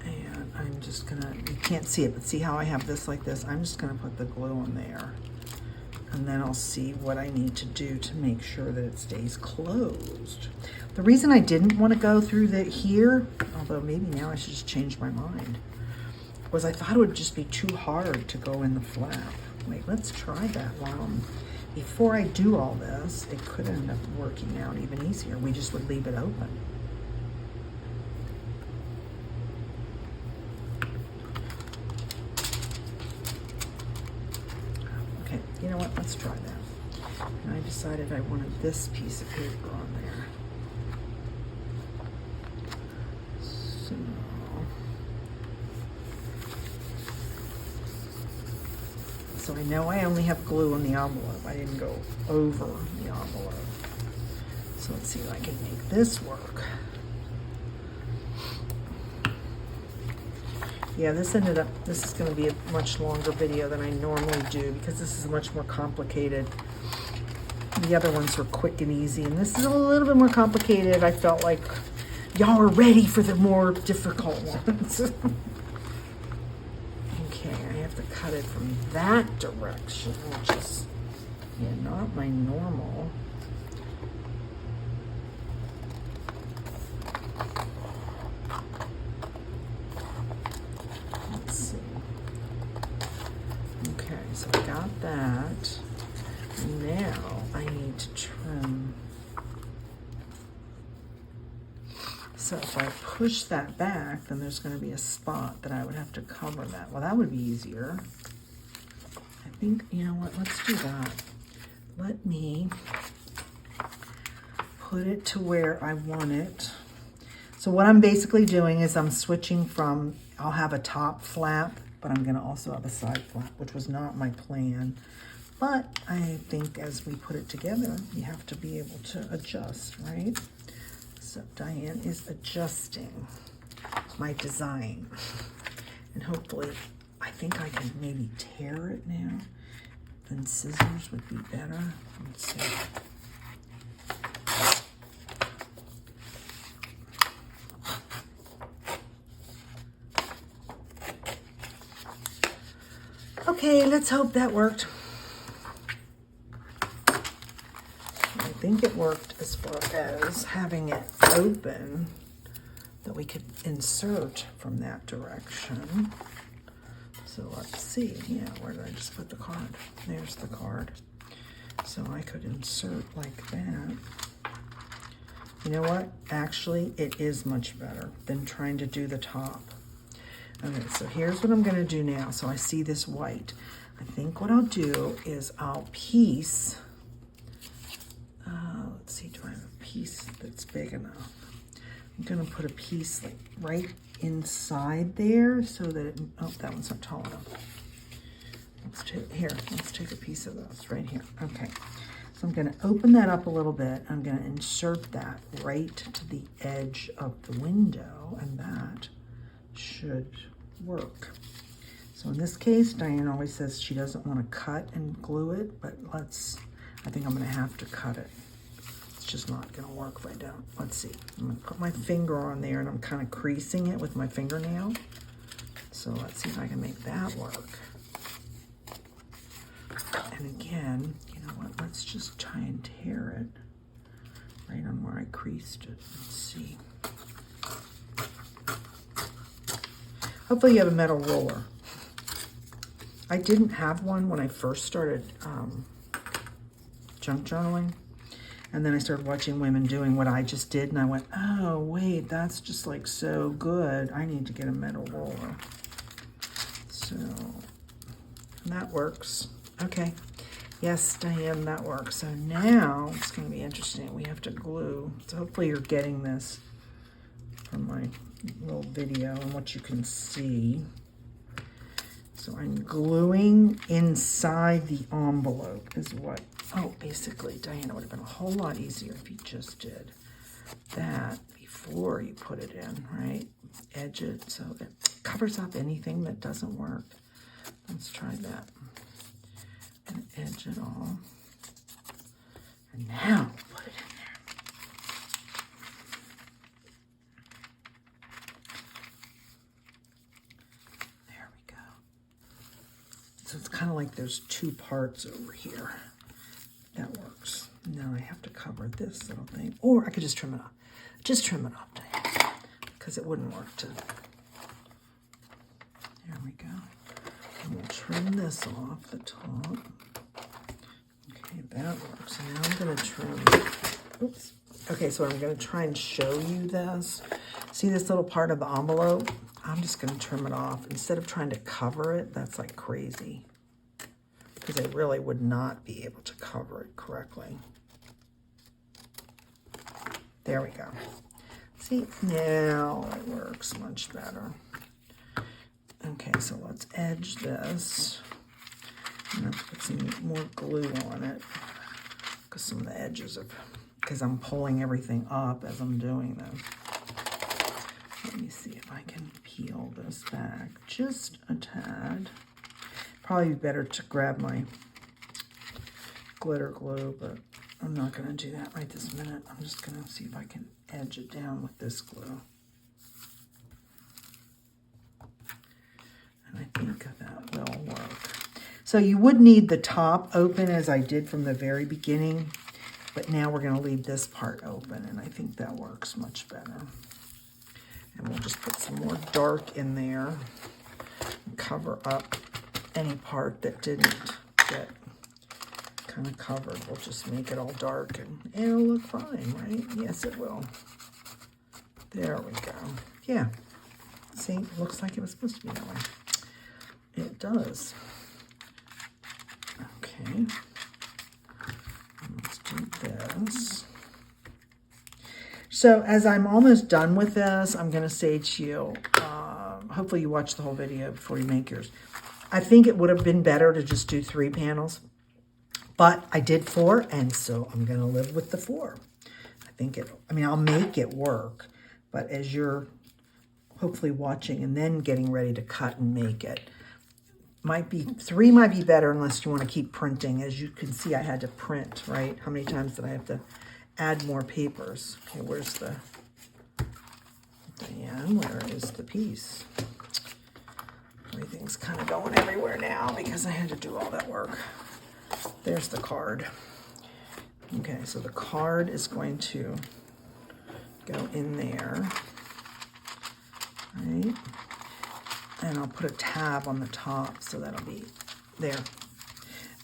And I'm just gonna, you can't see it, but see how I have this like this? I'm just gonna put the glue on there. And then I'll see what I need to do to make sure that it stays closed. The reason I didn't want to go through the here, although maybe now I should just change my mind, was I thought it would just be too hard to go in the flap. Wait, let's try that while before I do all this, it could end up working out even easier. We just would leave it open. Okay, you know what, let's try that. And I decided I wanted this piece of paper on there. So I know I only have glue on the envelope. I didn't go over the envelope. So let's see if I can make this work. Yeah, this is going to be a much longer video than I normally do because this is much more complicated. The other ones were quick and easy, and this is a little bit more complicated. I felt like y'all are ready for the more difficult ones. Okay, I have to cut it from that direction, which is, yeah, not my normal. Let's see. Okay, so I got that. Now I need to trim. So if I push that back, then there's going to be a spot that I would have to cover that. Well, that would be easier. I think, you know what, let's do that. Let me put it to where I want it. So what I'm basically doing is I'm switching from, I'll have a top flap, but I'm going to also have a side flap, which was not my plan. But I think as we put it together, you have to be able to adjust, right? So Diane is adjusting my design. And hopefully, I think I can maybe tear it now. Then scissors would be better. Let's see. Okay, let's hope that worked. I think it worked as far as having it open that we could insert from that direction. So let's see, yeah, where did I just put the card? There's the card. So I could insert like that. You know what? Actually, it is much better than trying to do the top. Okay, so here's what I'm gonna do now. So I see this white. I think what I'll do is I'll piece, let's see, do I have a piece that's big enough? I'm gonna put a piece like right inside there so that it, oh, that one's not tall enough. Let's take a piece of this right here. Okay, so I'm gonna open that up a little bit. I'm gonna insert that right to the edge of the window, and that should work. So in this case, Diane always says she doesn't want to cut and glue it, but I think I'm going to have to cut it. It's just not going to work if I don't. Let's see. I'm going to put my finger on there, and I'm kind of creasing it with my fingernail. So let's see if I can make that work. And again, you know what? Let's just try and tear it right on where I creased it. Let's see. Hopefully you have a metal roller. I didn't have one when I first started junk journaling. And then I started watching women doing what I just did. And I went, oh, wait, that's just like so good. I need to get a metal roller. So that works. Okay. Yes, Diane, that works. So now it's going to be interesting. We have to glue. So hopefully you're getting this from my little video and what you can see. So I'm gluing inside the envelope is what, basically, Diana, would have been a whole lot easier if you just did that before you put it in, right? Edge it so it covers up anything that doesn't work. Let's try that. And edge it all. And now put it in there. There we go. So it's kind of like there's two parts over here. That works. Now I have to cover this little thing. Or I could just trim it off. Just trim it off, Diane, because it wouldn't work to. There we go. And we'll trim this off the top. Okay, that works. Now I'm going to trim. Oops. Okay, so I'm going to try and show you this. See this little part of the envelope? I'm just going to trim it off. Instead of trying to cover it, that's like crazy. Because I really would not be able to cover it correctly. There we go. See, now it works much better. Okay, so let's edge this. I'm going to put some more glue on it because some of the edges of, because I'm pulling everything up as I'm doing them. Let me see if I can peel this back just a tad. Probably better to grab my glitter glue, but I'm not going to do that right this minute. I'm just going to see if I can edge it down with this glue. And I think that will work. So you would need the top open as I did from the very beginning, but now we're going to leave this part open, and I think that works much better. And we'll just put some more dark in there and cover up any part that didn't get kind of covered. We'll just make it all dark and it'll look fine, right? Yes, it will. There we go. Yeah. See, it looks like it was supposed to be that way. It does. Okay. Let's do this. So as I'm almost done with this, I'm going to say to you, hopefully you watch the whole video before you make yours. I think it would have been better to just do 3 panels, but I did 4, and so I'm going to live with the 4. I'll make it work, but as you're hopefully watching and then getting ready to cut and make it, 3 might be better unless you want to keep printing. As you can see, I had to print, right? How many times did I have to add more papers? Okay, where's the, Diane, where is the piece? Everything's kind of going everywhere now because I had to do all that work. There's the card. Okay, so the card is going to go in there, right? And I'll put a tab on the top so that'll be there.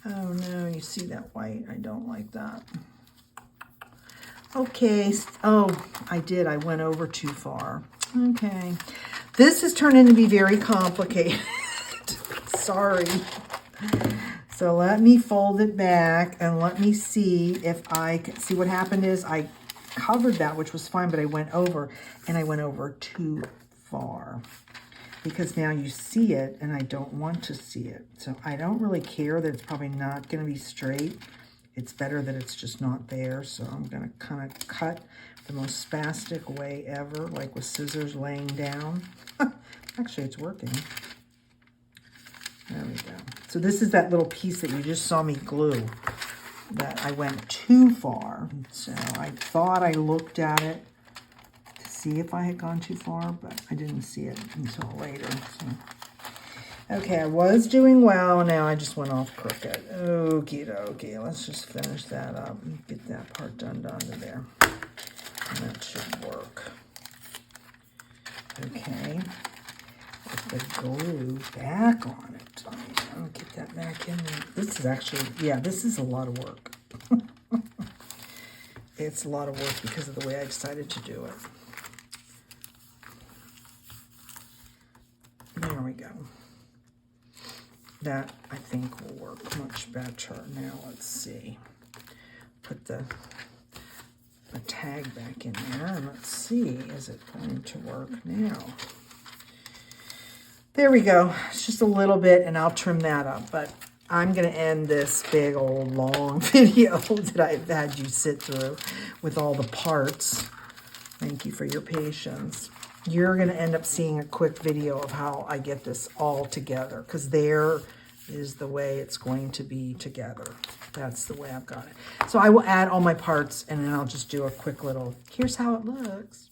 Oh no, you see that white? I don't like that. Okay, I did. I went over too far. Okay. This has turned into be very complicated. Sorry. So let me fold it back and let me see if I can see. What happened is I covered that, which was fine, but I went over, and I went over too far because now you see it and I don't want to see it. So I don't really care that it's probably not going to be straight. It's better that it's just not there. So I'm going to kind of cut the most spastic way ever, like with scissors laying down. Actually, it's working. There we go. So this is that little piece that you just saw me glue that I went too far. So I thought I looked at it to see if I had gone too far, but I didn't see it until later. So. Okay, I was doing well. Now I just went off crooked. Okie dokie. Let's just finish that up and get that part done to there. And that should work. Okay. Put the glue back on it. I'll get that back in there. This is actually, yeah, this is a lot of work. It's a lot of work because of the way I decided to do it. There we go. That, I think, will work much better. Now, let's see. Put the tag back in there, and let's see, is it going to work now? There we go. It's just a little bit, and I'll trim that up, but I'm going to end this big old long video that I've had you sit through with all the parts. Thank you for your patience. You're going to end up seeing a quick video of how I get this all together, because there is the way it's going to be together. That's the way I've got it. So I will add all my parts, and then I'll just do a quick little, here's how it looks.